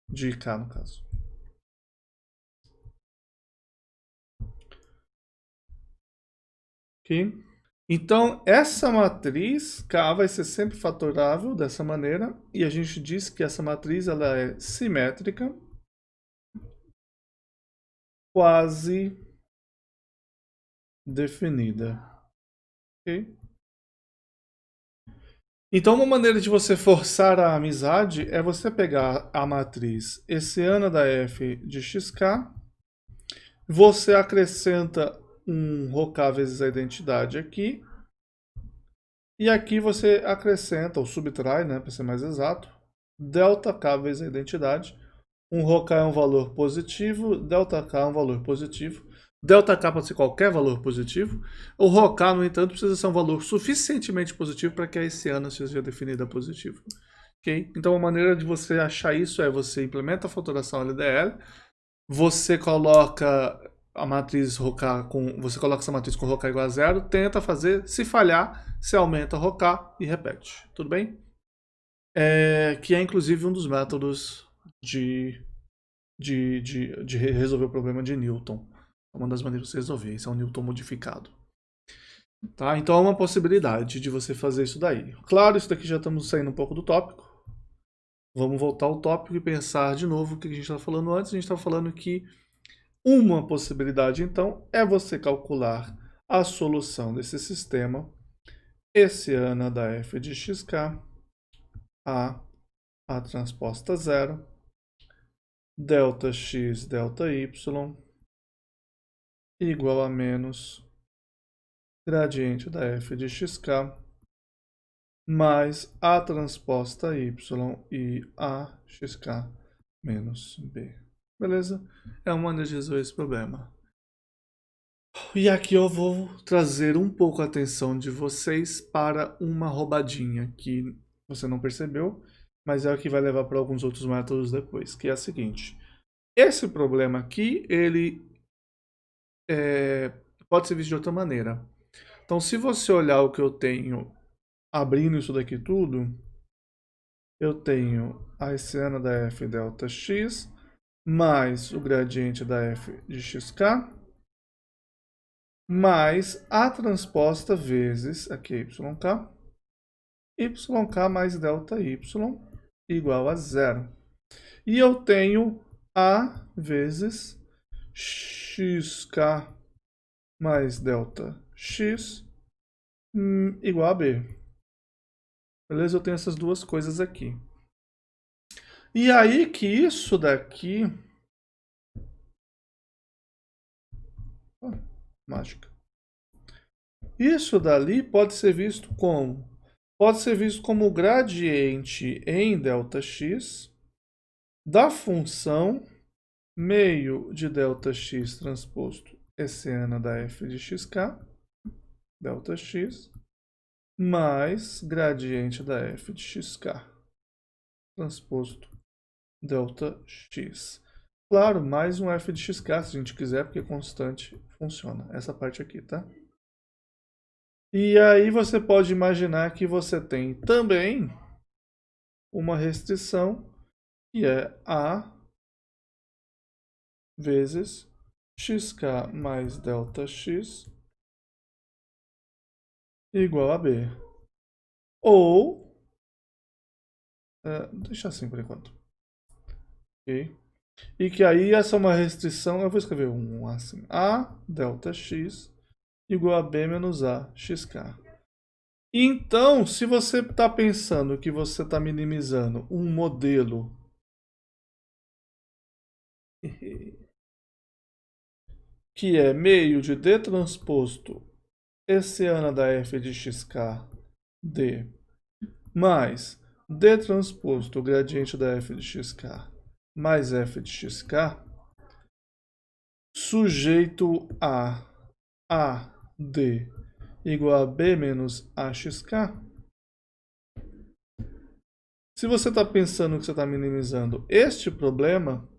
De K, no caso. Ok? Então, essa matriz K vai ser sempre fatorável dessa maneira. E a gente diz que essa matriz ela é simétrica. Quase definida. Ok? Então, uma maneira de você forçar a amizade é você pegar a matriz hessiana da F de xk, você acrescenta um ρk vezes a identidade aqui, e aqui você acrescenta, ou subtrai, né, para ser mais exato, ΔK vezes a identidade. Um ρk é um valor positivo, ΔK é um valor positivo. ΔK pode ser qualquer valor positivo. O ρk, no entanto, precisa ser um valor suficientemente positivo para que a hessiana seja definida positivo. Okay? Então, a maneira de você achar isso é você implementa a fatoração LDL, você coloca a matriz ρk você coloca essa matriz com ρk igual a zero, tenta fazer, se falhar, você aumenta ρk e repete. Tudo bem? Que é inclusive um dos métodos de resolver o problema de Newton. Uma das maneiras de você resolver. Isso é um Newton modificado. Tá? Então é uma possibilidade de você fazer isso daí. Claro, isso daqui já estamos saindo um pouco do tópico. Vamos voltar ao tópico e pensar de novo o que a gente estava falando antes. A gente estava falando que uma possibilidade, então, é você calcular a solução desse sistema hessiana da f de xk a transposta zero, delta x, delta y, igual a menos gradiente da f de xk mais a transposta y e a xk menos b. Beleza? É uma maneira de resolver esse problema. E aqui eu vou trazer um pouco a atenção de vocês para uma roubadinha que você não percebeu, mas é o que vai levar para alguns outros métodos depois, que é a seguinte. Esse problema aqui, ele pode ser visto de outra maneira. Então, se você olhar o que eu tenho abrindo isso daqui tudo, eu tenho a hessiana da f delta x mais o gradiente da f de xk mais a transposta vezes, aqui é yk mais delta y igual a zero. E eu tenho a vezes xk mais delta x igual a b. Beleza? Eu tenho essas duas coisas aqui. E aí que isso daqui... mágica. Isso dali pode ser visto como? Pode ser visto como o gradiente em ΔX da função meio de ΔX transposto hessiana da f de xk, ΔX, mais gradiente da f de xk transposto ΔX. Claro, mais um f de xk se a gente quiser, porque constante funciona. Essa parte aqui, tá? E aí você pode imaginar que você tem também uma restrição que é A vezes xk mais ΔX igual a B. Ou, deixa assim por enquanto. Ok? E que aí essa é uma restrição, eu vou escrever um assim, A ΔX igual a B menos A xk. Então, se você está pensando que você está minimizando um modelo que é meio de D transposto hessiana da f de xk d mais D transposto o gradiente da f de xk mais f de xk sujeito a d igual a b menos axk. Se você está pensando que você está minimizando este problema,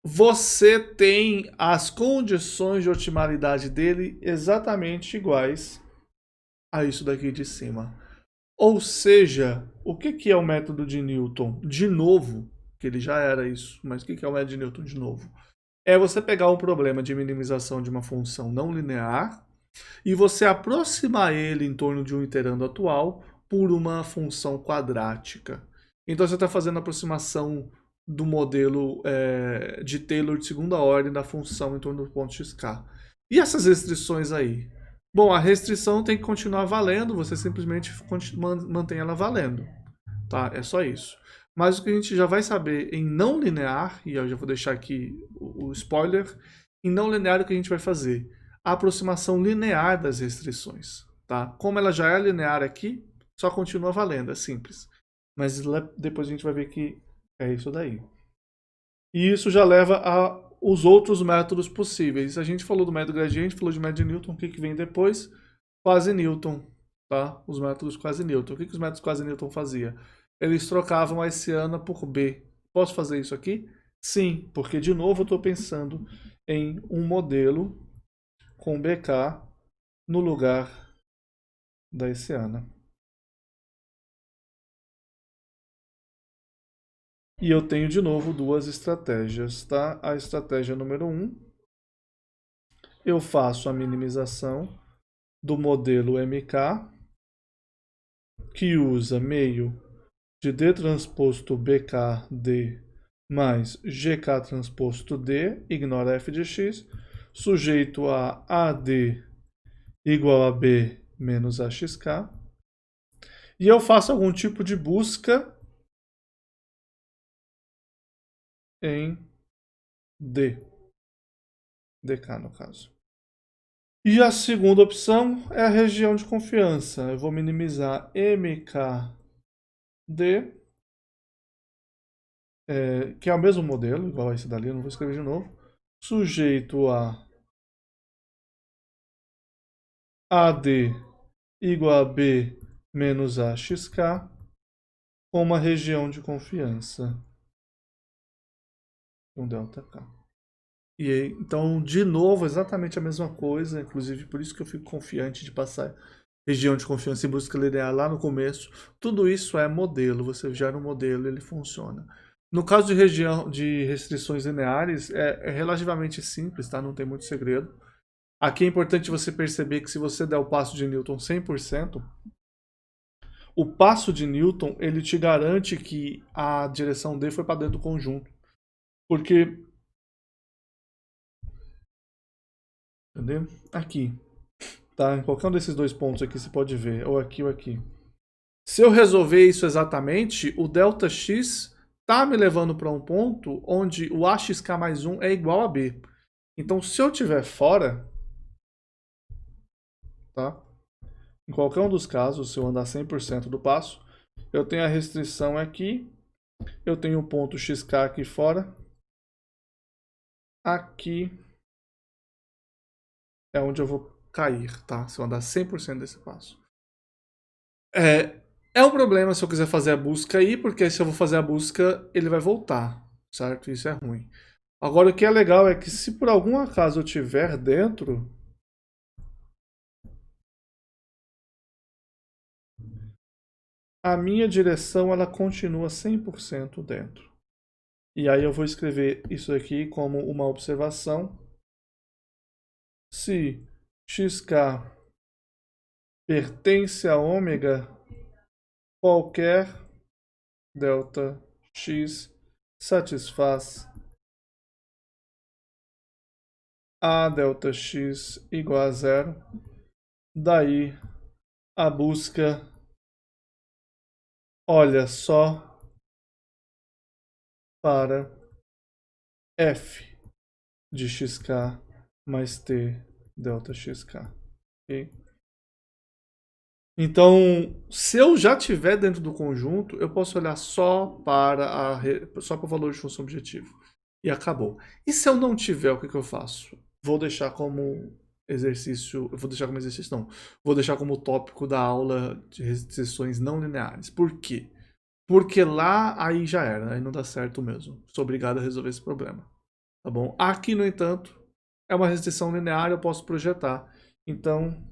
você tem as condições de otimalidade dele exatamente iguais a isso daqui de cima. Ou seja, o que é o método de Newton? De novo, que ele já era isso, mas o que é o método de Newton de novo? É você pegar um problema de minimização de uma função não linear e você aproximar ele em torno de um iterando atual por uma função quadrática. Então você está fazendo a aproximação do modelo de Taylor de segunda ordem da função em torno do ponto xk. E essas restrições aí? Bom, a restrição tem que continuar valendo, você simplesmente mantém ela valendo. Tá? É só isso. Mas o que a gente já vai saber em não linear, e eu já vou deixar aqui o spoiler, em não linear o que a gente vai fazer? A aproximação linear das restrições. Tá? Como ela já é linear aqui, só continua valendo, é simples. Mas depois a gente vai ver que é isso daí. E isso já leva a os outros métodos possíveis. A gente falou do método gradiente, falou de método de Newton, o que vem depois? Quasi-Newton, tá? Os métodos quasi-Newton. O que os métodos quasi-Newton faziam? Eles trocavam a hessiana por B. Posso fazer isso aqui? Sim, porque de novo eu estou pensando em um modelo com BK no lugar da hessiana. E eu tenho de novo duas estratégias, tá? A estratégia número 1, eu faço a minimização do modelo MK, que usa meio de D transposto BKD mais GK transposto D, ignora f de x, sujeito a AD igual a B menos AXK. E eu faço algum tipo de busca em D. DK, no caso. E a segunda opção é a região de confiança. Eu vou minimizar MKD, que é o mesmo modelo, igual a esse dali, eu não vou escrever de novo, sujeito a AD igual a B menos AXK, com uma região de confiança, com ΔK. E aí, então, de novo, exatamente a mesma coisa, inclusive por isso que eu fico confiante de passar região de confiança e busca linear lá no começo. Tudo isso é modelo, você gera um modelo e ele funciona. No caso de região de restrições lineares, é relativamente simples, tá? Não tem muito segredo. Aqui é importante você perceber que se você der o passo de Newton 100%, o passo de Newton ele te garante que a direção D foi para dentro do conjunto. Porque entendeu? Aqui, tá? Em qualquer um desses dois pontos aqui você pode ver, ou aqui ou aqui. Se eu resolver isso exatamente, o ΔX tá me levando para um ponto onde o AXK mais 1 é igual a B. Então, se eu tiver fora, tá? Em qualquer um dos casos, se eu andar 100% do passo, eu tenho a restrição aqui, eu tenho o ponto XK aqui fora, aqui é onde eu vou cair, tá? Se eu andar 100% desse passo. É um problema se eu quiser fazer a busca aí, porque se eu vou fazer a busca, ele vai voltar, certo? Isso é ruim. Agora, o que é legal é que se por algum acaso eu estiver dentro, a minha direção ela continua 100% dentro. E aí eu vou escrever isso aqui como uma observação. Se XK pertence a ômega, qualquer ΔX satisfaz a ΔX igual a 0. Daí a busca olha só para f de xk mais t ΔXK. Okay? Então, se eu já estiver dentro do conjunto, eu posso olhar só para o valor de função objetivo. E acabou. E se eu não tiver, o que eu faço? Vou deixar como exercício. Vou deixar como exercício, não. Vou deixar como tópico da aula de restrições não lineares. Por quê? Porque lá aí já era, aí não dá certo mesmo. Sou obrigado a resolver esse problema. Tá bom? Aqui, no entanto, é uma restrição linear, eu posso projetar. Então,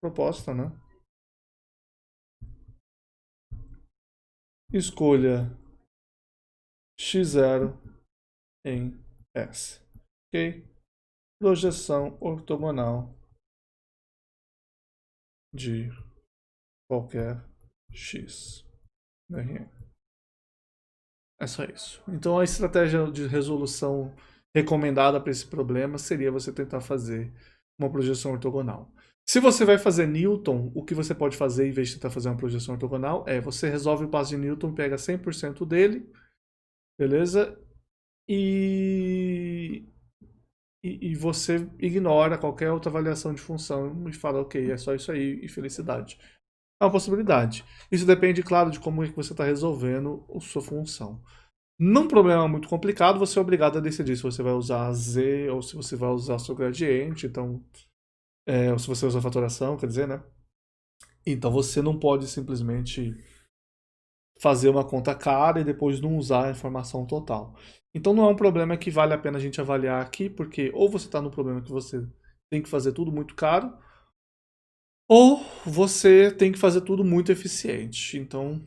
proposta, né? Escolha x0 em S. Ok? Projeção ortogonal de qualquer x. É só isso. Então a estratégia de resolução recomendada para esse problema seria você tentar fazer uma projeção ortogonal. Se você vai fazer Newton, o que você pode fazer em vez de tentar fazer uma projeção ortogonal é você resolve o passo de Newton, pega 100% dele, beleza? E você ignora qualquer outra avaliação de função e fala, ok, é só isso aí e felicidade. É uma possibilidade. Isso depende, claro, de como é que você está resolvendo a sua função. Num problema muito complicado, você é obrigado a decidir se você vai usar Z ou se você vai usar seu gradiente, então, ou se você usa fatoração, quer dizer, né? Então você não pode simplesmente fazer uma conta cara e depois não usar a informação total. Então não é um problema que vale a pena a gente avaliar aqui, porque ou você está num problema que você tem que fazer tudo muito caro, ou você tem que fazer tudo muito eficiente. Então,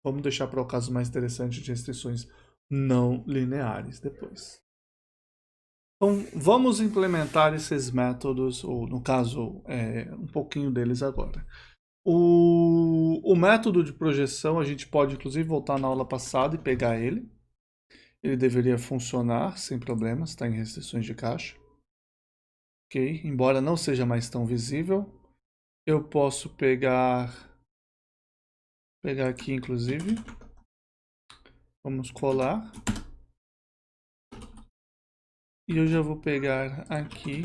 vamos deixar para o caso mais interessante de restrições não lineares depois. Então, vamos implementar esses métodos, ou no caso, um pouquinho deles agora. O método de projeção, a gente pode inclusive voltar na aula passada e pegar ele. Ele deveria funcionar sem problemas, está em restrições de caixa. Ok, embora não seja mais tão visível, eu posso pegar aqui inclusive. Vamos colar. E eu já vou pegar aqui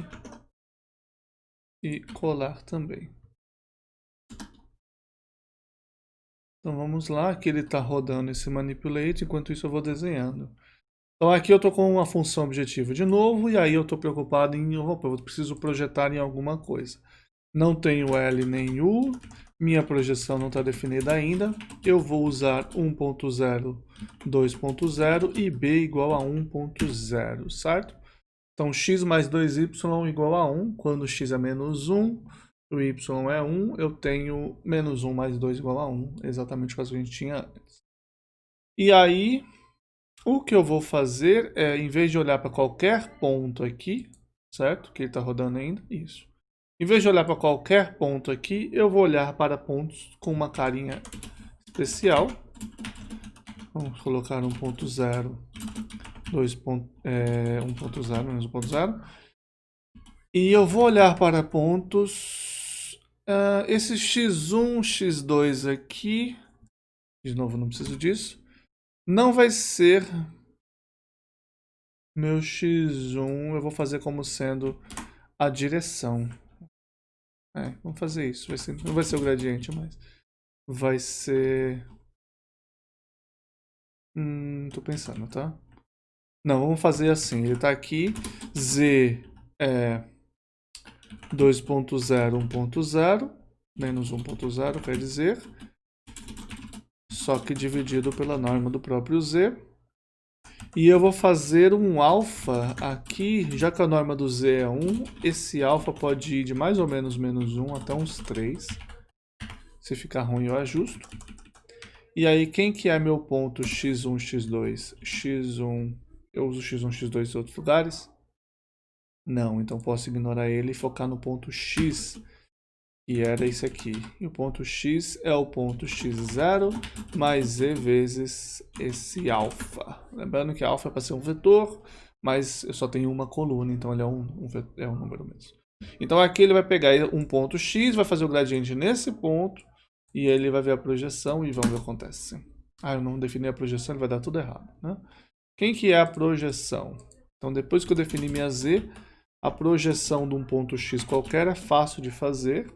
e colar também. Então vamos lá, aqui ele está rodando esse manipulate, enquanto isso eu vou desenhando. Então aqui eu estou com uma função objetivo de novo, e aí eu estou preocupado em, opa, eu preciso projetar em alguma coisa. Não tenho L nem U, minha projeção não está definida ainda, eu vou usar 1.0, 2.0 e B igual a 1.0, certo? Então x mais 2y igual a 1, quando x é menos 1, o y é 1, eu tenho menos 1 mais 2 igual a 1, exatamente o que a gente tinha antes. E aí, o que eu vou fazer é, em vez de olhar para qualquer ponto aqui, certo? Que ele está rodando ainda, isso. Em vez de olhar para qualquer ponto aqui, eu vou olhar para pontos com uma carinha especial. Vamos colocar 1.0, 1.0 menos 1.0. E eu vou olhar para pontos. Esse x1, x2 aqui. De novo, não preciso disso. Não vai ser meu x1. Eu vou fazer como sendo a direção. Vamos fazer isso. Não vai ser o gradiente, mas vai ser. Tô pensando, tá? Não, vamos fazer assim. Ele está aqui. Z é 2.0, 1.0. Menos 1.0, quer dizer. Só que dividido pela norma do próprio Z. E eu vou fazer um alfa aqui, já que a norma do Z é 1, esse alfa pode ir de mais ou menos menos 1 até uns 3. Se ficar ruim eu ajusto. E aí quem que é meu ponto x1, x2? x1, eu uso x1, x2 em outros lugares? Não, então posso ignorar ele e focar no ponto x, que era esse aqui. E o ponto x é o ponto x0 mais z vezes esse alfa. Lembrando que alfa é para ser um vetor, mas eu só tenho uma coluna, então ele é um número mesmo. Então aqui ele vai pegar um ponto x, vai fazer o gradiente nesse ponto, e ele vai ver a projeção e vamos ver o que acontece. Eu não defini a projeção, ele vai dar tudo errado, né? Quem que é a projeção? Então depois que eu defini minha z, a projeção de um ponto x qualquer é fácil de fazer.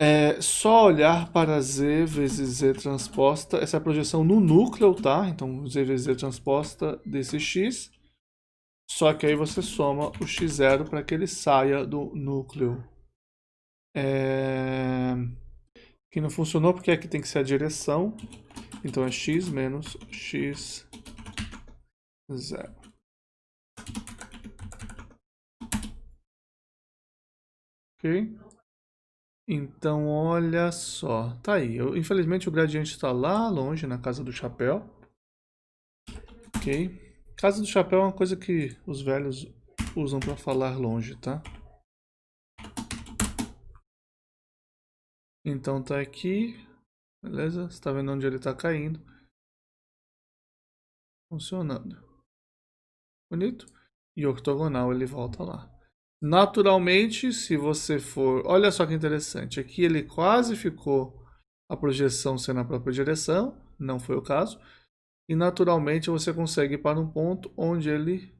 É só olhar para z vezes z transposta, essa é a projeção no núcleo, tá? Então z vezes z transposta desse x, só que aí você soma o x0 para que ele saia do núcleo. Que não funcionou porque aqui tem que ser a direção, então é x menos x0. Ok? Então, olha só. Tá aí. Infelizmente o gradiente está lá longe, na casa do chapéu. Ok? Casa do chapéu é uma coisa que os velhos usam para falar longe, tá? Então tá aqui. Beleza? Você tá vendo onde ele tá caindo. Funcionando. Bonito? E ortogonal ele volta lá. Naturalmente, se você for... Olha só que interessante. Aqui ele quase ficou a projeção sendo a própria direção. Não foi o caso. E naturalmente você consegue ir para um ponto onde ele...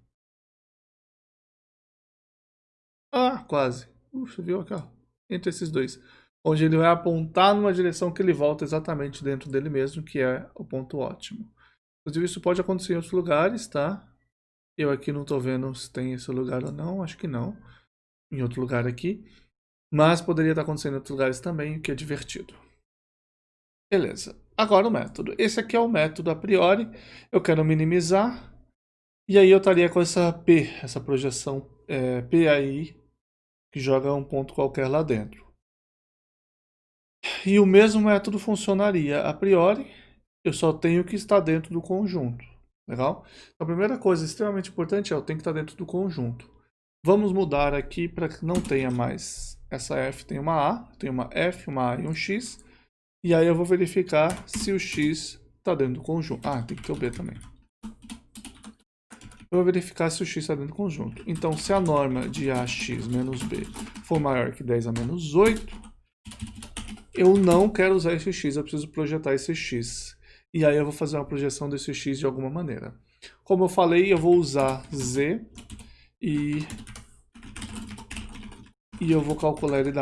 Quase. Você viu aqui, ó. Entre esses dois. onde ele vai apontar numa direção que ele volta exatamente dentro dele mesmo, que é o ponto ótimo. Inclusive, isso pode acontecer em outros lugares, tá? Eu aqui não estou vendo se tem esse lugar ou não, acho que não. Em outro lugar aqui. Mas poderia estar acontecendo em outros lugares também, o que é divertido. Beleza. Agora o método. Esse aqui é o método a priori. Eu quero minimizar. E aí eu estaria com essa P, essa projeção PAI, que joga um ponto qualquer lá dentro. E o mesmo método funcionaria a priori. Eu só tenho que estar dentro do conjunto. Legal? Então, a primeira coisa extremamente importante é eu tenho que estar dentro do conjunto. Vamos mudar aqui para que não tenha mais essa F, tem uma A, tem uma F, uma A e um X. E aí eu vou verificar se o X está dentro do conjunto. Ah, tem que ter o B também. Eu vou verificar se o X está dentro do conjunto. Então, se a norma de AX menos B for maior que 10 a menos 8, eu não quero usar esse X, eu preciso projetar esse X. E aí eu vou fazer uma projeção desse X de alguma maneira. Como eu falei, eu vou usar Z e eu vou calcular ele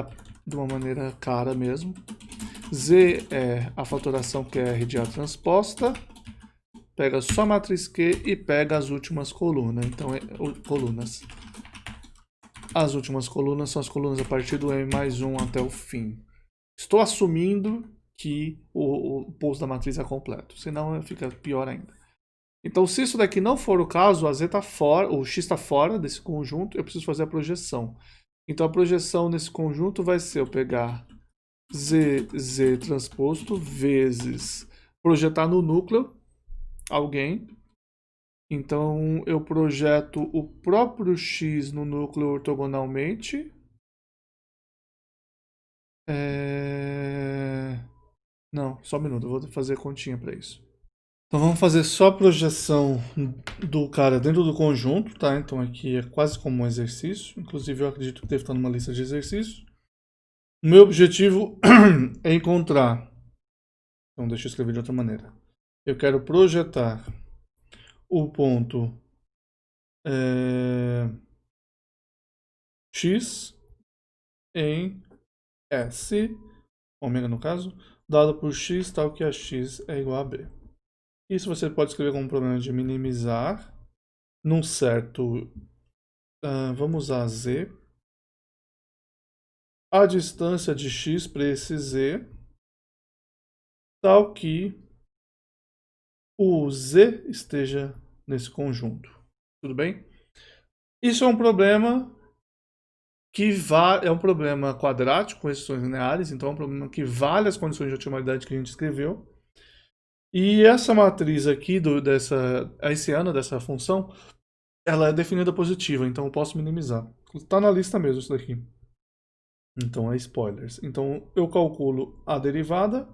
de uma maneira cara mesmo. Z é a fatoração QR de A transposta, pega só a matriz Q e pega as últimas colunas. Então, colunas. As últimas colunas são as colunas a partir do M mais 1 até o fim. Estou assumindo que o posto da matriz é completo, senão fica pior ainda. Então, se isso daqui não for o caso, a Z está fora, o X está fora desse conjunto, eu preciso fazer a projeção. Então, a projeção nesse conjunto vai ser eu pegar Z transposto vezes projetar no núcleo alguém. Então, eu projeto o próprio X no núcleo ortogonalmente. Não, só um minuto, eu vou fazer continha para isso. Então vamos fazer só a projeção do cara dentro do conjunto, tá? Então aqui é quase como um exercício. Inclusive eu acredito que deve estar numa lista de exercícios. O meu objetivo é encontrar... Então deixa eu escrever de outra maneira. Eu quero projetar o ponto X em S, ômega no caso, dado por X tal que a X é igual a B. Isso você pode escrever como um problema de minimizar num certo... vamos usar Z. A distância de X para esse Z tal que o Z esteja nesse conjunto. Tudo bem? Isso é um problema que é um problema quadrático com restrições lineares, então é um problema que vale as condições de otimalidade que a gente escreveu. E essa matriz aqui, esse ano dessa função, ela é definida positiva, então eu posso minimizar. Está na lista mesmo isso daqui. Então é spoilers. Então eu calculo a derivada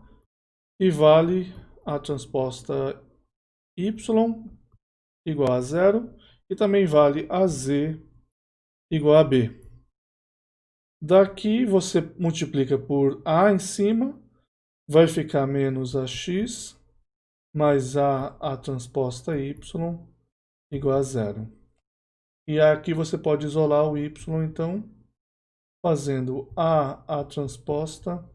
e vale a transposta y igual a 0 e também vale a z igual a b. Daqui você multiplica por a em cima, vai ficar menos ax mais a transposta y igual a 0. E aqui você pode isolar o y, então, fazendo a transposta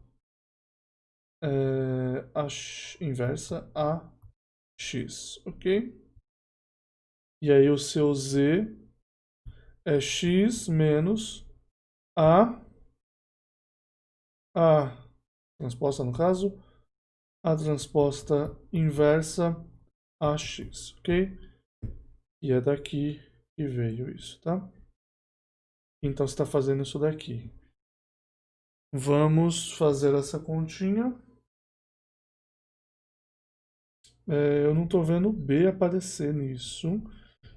inversa a x, ok? E aí o seu z é x menos a transposta, no caso, a transposta inversa a x, ok? E é daqui que veio isso, tá? Então você está fazendo isso daqui. Vamos fazer essa continha. Eu não estou vendo o B aparecer nisso.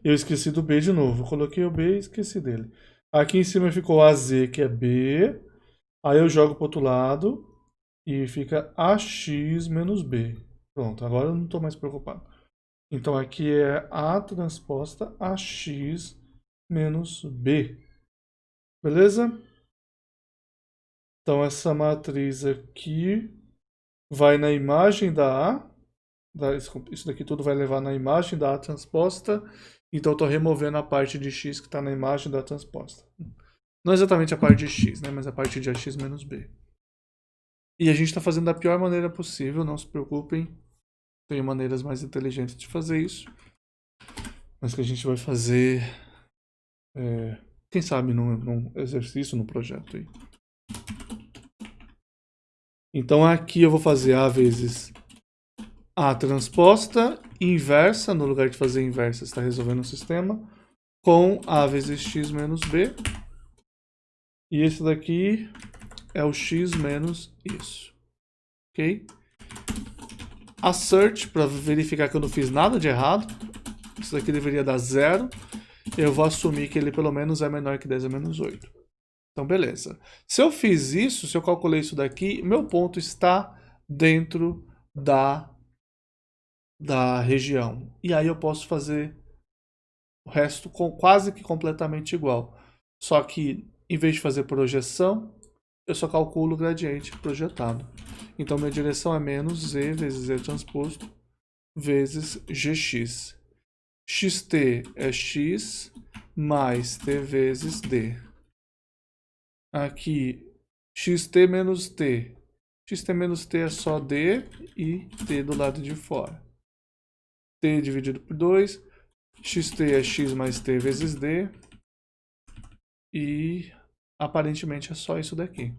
Eu esqueci do B de novo. Eu coloquei o B e esqueci dele. Aqui em cima ficou AZ, que é B. Aí eu jogo para o outro lado e fica AX menos B. Pronto, agora eu não estou mais preocupado. Então aqui é A transposta AX menos B. Beleza? Então essa matriz aqui vai na imagem da A. Isso daqui tudo vai levar na imagem da A transposta. Então eu estou removendo a parte de x que está na imagem da transposta. Não exatamente a parte de x, né, mas a parte de ax menos b. E a gente está fazendo da pior maneira possível, não se preocupem. Tem maneiras mais inteligentes de fazer isso. Mas que a gente vai fazer, quem sabe, num exercício, no projeto aí. Então aqui eu vou fazer A vezes A transposta inversa, no lugar de fazer inversa, está resolvendo o sistema, com A vezes X menos B. E esse daqui é o X menos isso. Ok? Assert, para verificar que eu não fiz nada de errado. Isso daqui deveria dar 0. Eu vou assumir que ele pelo menos é menor que 10 a menos 8. Então, beleza. Se eu fiz isso, se eu calculei isso daqui, meu ponto está dentro da região. E aí eu posso fazer o resto quase que completamente igual. Só que, em vez de fazer projeção, eu só calculo o gradiente projetado. Então, minha direção é menos Z vezes Z transposto vezes GX. XT é X mais T vezes D. Aqui, XT menos T. XT menos T é só D e T do lado de fora. T dividido por 2. XT é X mais T vezes D. E aparentemente é só isso daqui.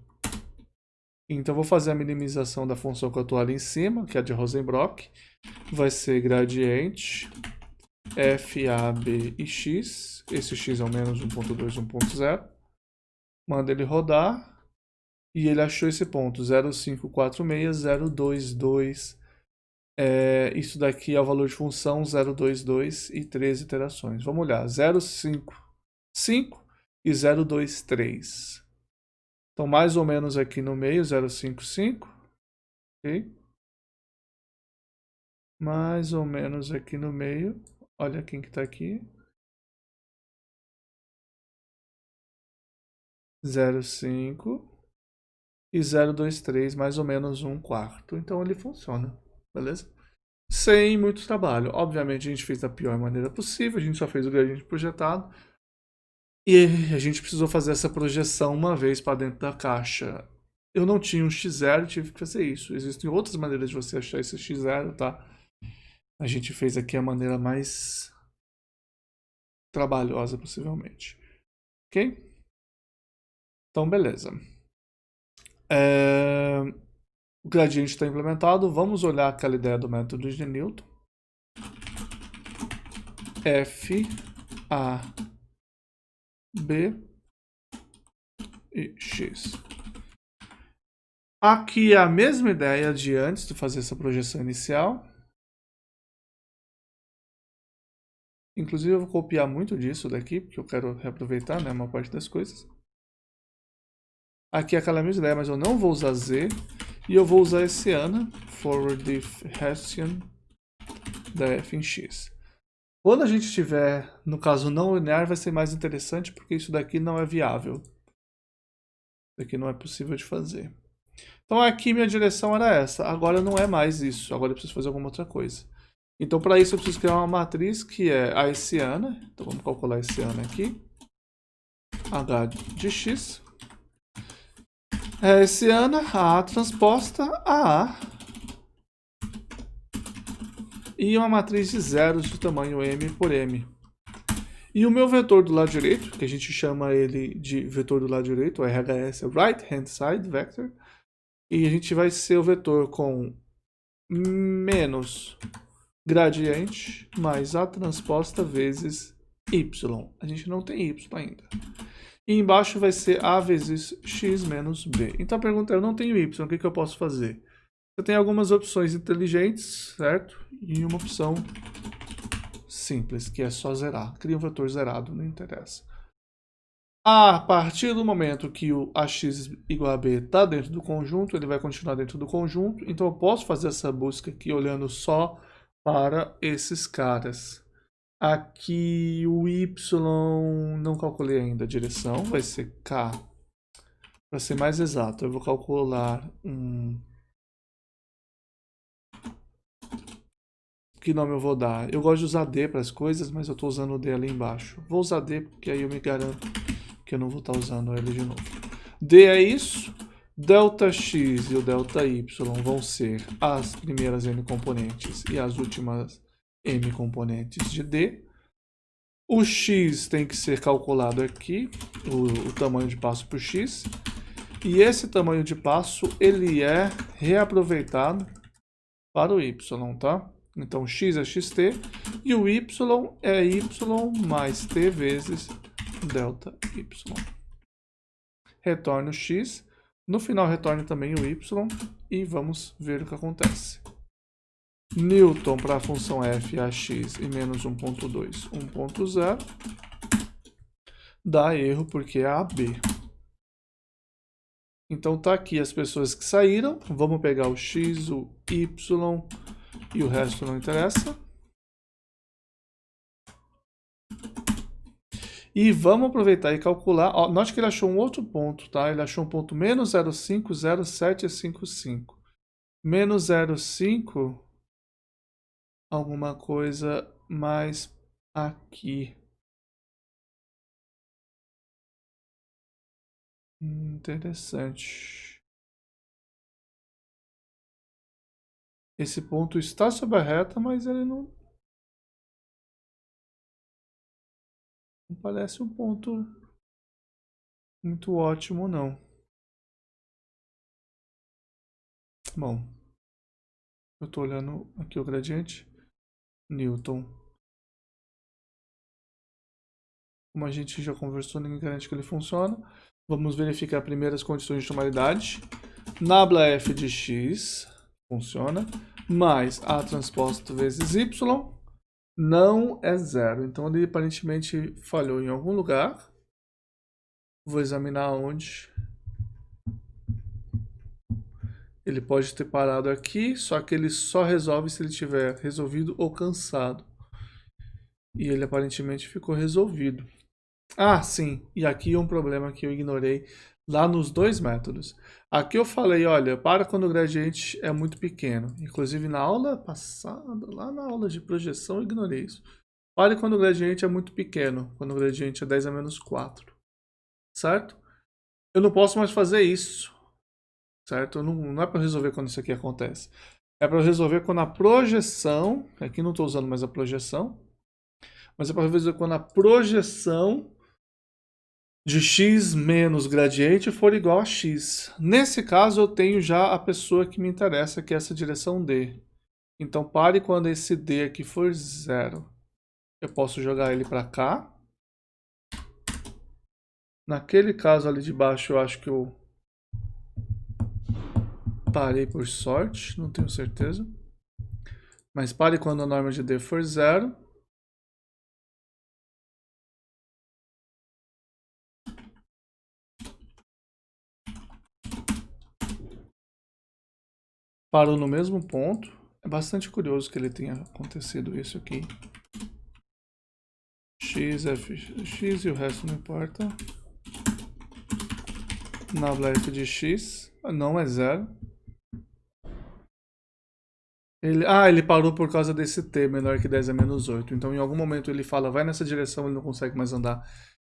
Então, vou fazer a minimização da função que eu estou ali em cima, que é a de Rosenbrock. Vai ser gradiente f, a, b e x. Esse x é o menos 1.2, 1.0. Manda ele rodar. E ele achou esse ponto, 0,546,022. Isso daqui é o valor de função 0,22 e 13 iterações. Vamos olhar, 0,55 e 0,23. Então, mais ou menos aqui no meio, 0,55. Ok? Mais ou menos aqui no meio. Olha quem que está aqui. 0,5 e 0,23, mais ou menos 1/4. Então ele funciona, beleza? Sem muito trabalho. Obviamente a gente fez da pior maneira possível, a gente só fez o gradiente projetado. E a gente precisou fazer essa projeção uma vez para dentro da caixa. Eu não tinha um x0, tive que fazer isso. Existem outras maneiras de você achar esse x0, tá? A gente fez aqui a maneira mais trabalhosa, possivelmente. Ok? Então, beleza. O gradiente está implementado. Vamos olhar aquela ideia do método de Newton. F, A, B e X. Aqui é a mesma ideia de antes de fazer essa projeção inicial. Inclusive eu vou copiar muito disso daqui, porque eu quero reaproveitar, né, uma parte das coisas. Aqui é aquela mesma ideia, mas eu não vou usar Z. E eu vou usar esse ANA, forward if Hessian, da f em x. Quando a gente estiver, no caso não linear, vai ser mais interessante, porque isso daqui não é viável. Isso daqui não é possível de fazer. Então aqui minha direção era essa. Agora não é mais isso. Agora eu preciso fazer alguma outra coisa. Então para isso eu preciso criar uma matriz que é a hessiana. Então vamos calcular a hessiana aqui. H de x. Hessiana, a transposta a A. E uma matriz de zeros de tamanho m por m. E o meu vetor do lado direito, que a gente chama ele de vetor do lado direito, o RHS é Right Hand Side Vector. E a gente vai ser o vetor com menos gradiente mais a transposta vezes y. A gente não tem y ainda. E embaixo vai ser a vezes x menos b. Então a pergunta é, eu não tenho y, o que eu posso fazer? Eu tenho algumas opções inteligentes, certo? E uma opção simples, que é só zerar. Cria um vetor zerado, não interessa. A partir do momento que o ax igual a b está dentro do conjunto, ele vai continuar dentro do conjunto. Então eu posso fazer essa busca aqui olhando só para esses caras. Aqui o y, não calculei ainda a direção, vai ser k. Para ser mais exato, eu vou calcular que nome eu vou dar? Eu gosto de usar D para as coisas, mas eu estou usando o D ali embaixo. Vou usar D porque aí eu me garanto que eu não vou estar usando ele de novo. D é isso. Δx e o Δy vão ser as primeiras n componentes e as últimas m componentes de D. O x tem que ser calculado aqui, o tamanho de passo por x. E esse tamanho de passo, ele é reaproveitado para o y, tá? Então, x é xt e o y é y mais t vezes Δy. Retorna o x. No final, retorne também o y e vamos ver o que acontece. Newton para a função f ax e menos 1.2, 1.0 dá erro porque é AB. Então tá aqui as pessoas que saíram. Vamos pegar o x, o y e o resto não interessa. E vamos aproveitar e calcular. Ó, note que ele achou um outro ponto, tá? Ele achou um ponto menos 0,50755. Menos 0,5, alguma coisa mais aqui. Interessante. Esse ponto está sob a reta, mas ele não parece um ponto muito ótimo, não. Bom, eu estou olhando aqui o gradiente. Newton. Como a gente já conversou, ninguém garante que ele funciona. Vamos verificar primeiro as condições de tomalidade. Nabla f de x funciona, mais a transposto vezes y não é zero. Então ele aparentemente falhou em algum lugar. Vou examinar onde. Ele pode ter parado aqui, só que ele só resolve se ele tiver resolvido ou cansado. E ele aparentemente ficou resolvido. Ah, sim, e aqui um problema que eu ignorei lá nos dois métodos. Aqui eu falei, olha, para quando o gradiente é muito pequeno. Inclusive na aula passada, lá na aula de projeção, eu ignorei isso. Pare quando o gradiente é muito pequeno, quando o gradiente é 10 a menos 4. Certo? Eu não posso mais fazer isso. Certo? Não é para resolver quando isso aqui acontece. É para resolver quando a projeção, aqui não estou usando mais a projeção, mas é para resolver quando a projeção de x menos gradiente for igual a x. Nesse caso, eu tenho já a pessoa que me interessa, que é essa direção D. Então, pare quando esse D aqui for zero. Eu posso jogar ele para cá. Naquele caso ali de baixo, eu acho que eu parei por sorte, não tenho certeza. Mas pare quando a norma de D for zero. Parou no mesmo ponto. É bastante curioso que ele tenha acontecido isso aqui. X, F, X e o resto não importa. Nabla f de x não é zero. Ele parou por causa desse t menor que 10 a menos 8. Então em algum momento ele fala, vai nessa direção, ele não consegue mais andar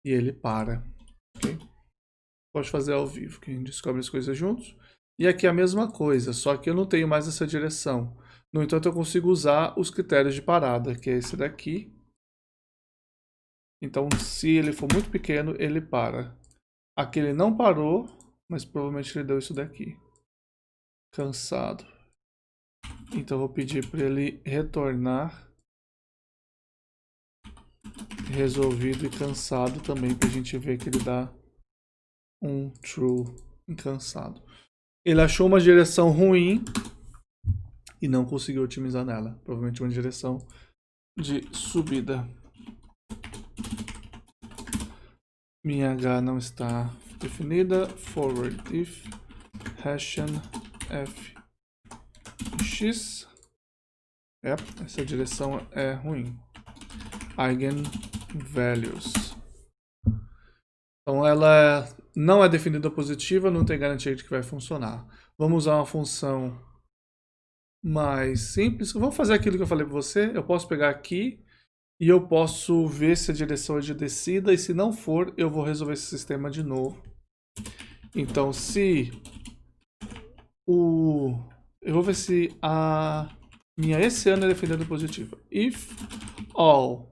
e ele para. Okay? Pode fazer ao vivo, que a gente descobre as coisas juntos. E aqui a mesma coisa, só que eu não tenho mais essa direção. No entanto, eu consigo usar os critérios de parada, que é esse daqui. Então, se ele for muito pequeno, ele para. Aqui ele não parou, mas provavelmente ele deu isso daqui. Cansado. Então, eu vou pedir para ele retornar. Resolvido e cansado também, para a gente ver que ele dá um true cansado. Ele achou uma direção ruim e não conseguiu otimizar nela. Provavelmente uma direção de subida. Minha H não está definida. Forward if Hessian f x. Essa direção é ruim. Eigenvalues. Então ela não é definida positiva, não tem garantia de que vai funcionar. Vamos usar uma função mais simples. Vamos fazer aquilo que eu falei para você. Eu posso pegar aqui e eu posso ver se a direção é de descida, e se não for, eu vou resolver esse sistema de novo. Então, se eu vou ver se a minha esse ano é definido positiva. If all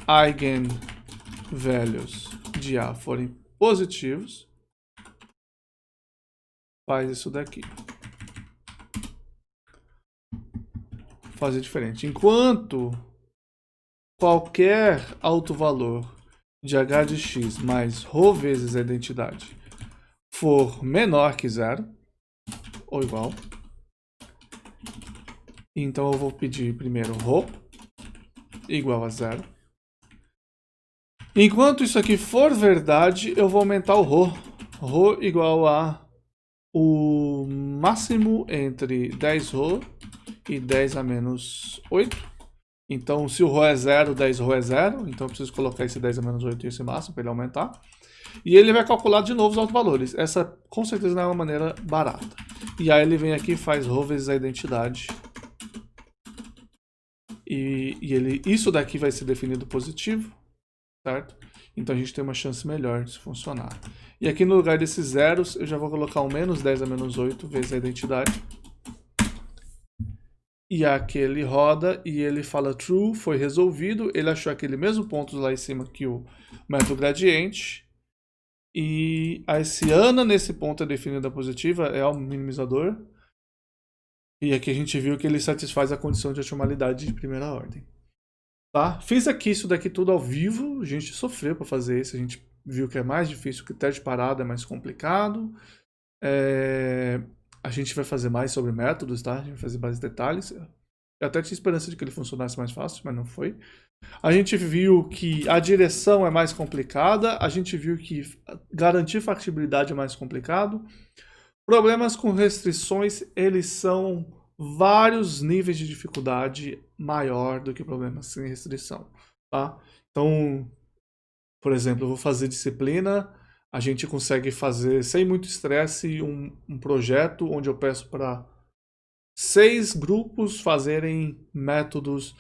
eigenvalues de A forem positivos, faz isso daqui. Fazer diferente. Enquanto qualquer alto valor de h de x mais ρ vezes a identidade for menor que zero, ou igual, então eu vou pedir primeiro ρ igual a zero. Enquanto isso aqui for verdade, eu vou aumentar o ρ. ρ igual a o máximo entre 10ρ e 10 a menos 8. Então, se o ρ é 0, 10ρ é 0. Então, eu preciso colocar esse 10 a menos 8 e esse máximo para ele aumentar. E ele vai calcular de novo os altos valores. Essa, com certeza, não é uma maneira barata. E aí ele vem aqui e faz ρ vezes a identidade. Isso daqui vai ser definido positivo, certo? Então a gente tem uma chance melhor de funcionar. E aqui no lugar desses zeros, eu já vou colocar um menos 10 a menos 8 vezes a identidade. E aqui ele roda e ele fala true, foi resolvido. Ele achou aquele mesmo ponto lá em cima que o método gradiente. E a Hessiana nesse ponto é definida positiva, é o minimizador. E aqui a gente viu que ele satisfaz a condição de atimalidade de primeira ordem. Tá? Fiz aqui isso daqui tudo ao vivo, a gente sofreu para fazer isso, a gente viu que é mais difícil, que o teste de parada é mais complicado. A gente vai fazer mais sobre métodos, tá? A gente vai fazer mais detalhes. Eu até tinha esperança de que ele funcionasse mais fácil, mas não foi. A gente viu que a direção é mais complicada, a gente viu que garantir factibilidade é mais complicado. Problemas com restrições, eles são vários níveis de dificuldade maior do que problemas sem restrição, tá? Então, por exemplo, eu vou fazer disciplina, a gente consegue fazer sem muito estresse um projeto onde eu peço para 6 grupos fazerem métodos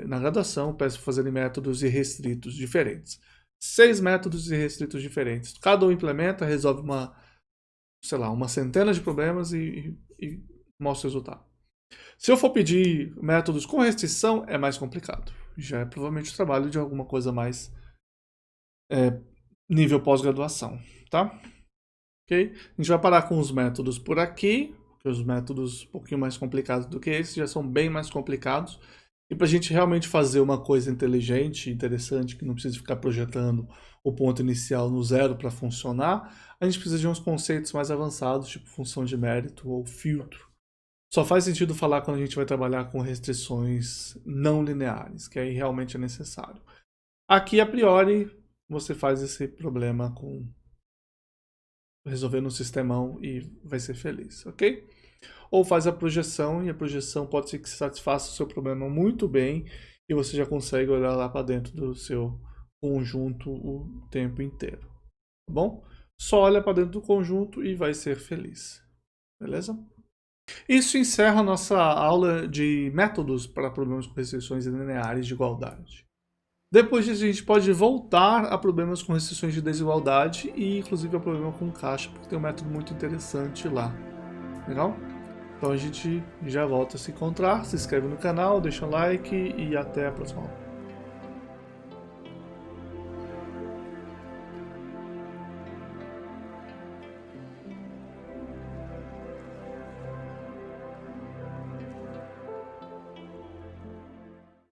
na graduação, peço para fazerem métodos irrestritos diferentes. 6 métodos irrestritos diferentes. Cada um implementa, resolve uma centena de problemas e mostra o resultado. Se eu for pedir métodos com restrição, é mais complicado. Já é provavelmente o trabalho de alguma coisa mais nível pós-graduação, tá? Ok? A gente vai parar com os métodos por aqui, porque os métodos um pouquinho mais complicados do que esses já são bem mais complicados. E para a gente realmente fazer uma coisa inteligente, interessante, que não precisa ficar projetando o ponto inicial no zero para funcionar, a gente precisa de uns conceitos mais avançados, tipo função de mérito ou filtro. Só faz sentido falar quando a gente vai trabalhar com restrições não lineares, que aí realmente é necessário. Aqui, a priori, você faz esse problema com resolvendo um sistemão e vai ser feliz, ok? Ou faz a projeção, e a projeção pode ser que satisfaça o seu problema muito bem e você já consegue olhar lá para dentro do seu conjunto o tempo inteiro, tá bom? Só olha para dentro do conjunto e vai ser feliz, beleza? Isso encerra a nossa aula de métodos para problemas com restrições lineares de igualdade. Depois disso, a gente pode voltar a problemas com restrições de desigualdade e inclusive a problema com caixa, porque tem um método muito interessante lá. Legal? Então a gente já volta a se encontrar, se inscreve no canal, deixa um like e até a próxima aula.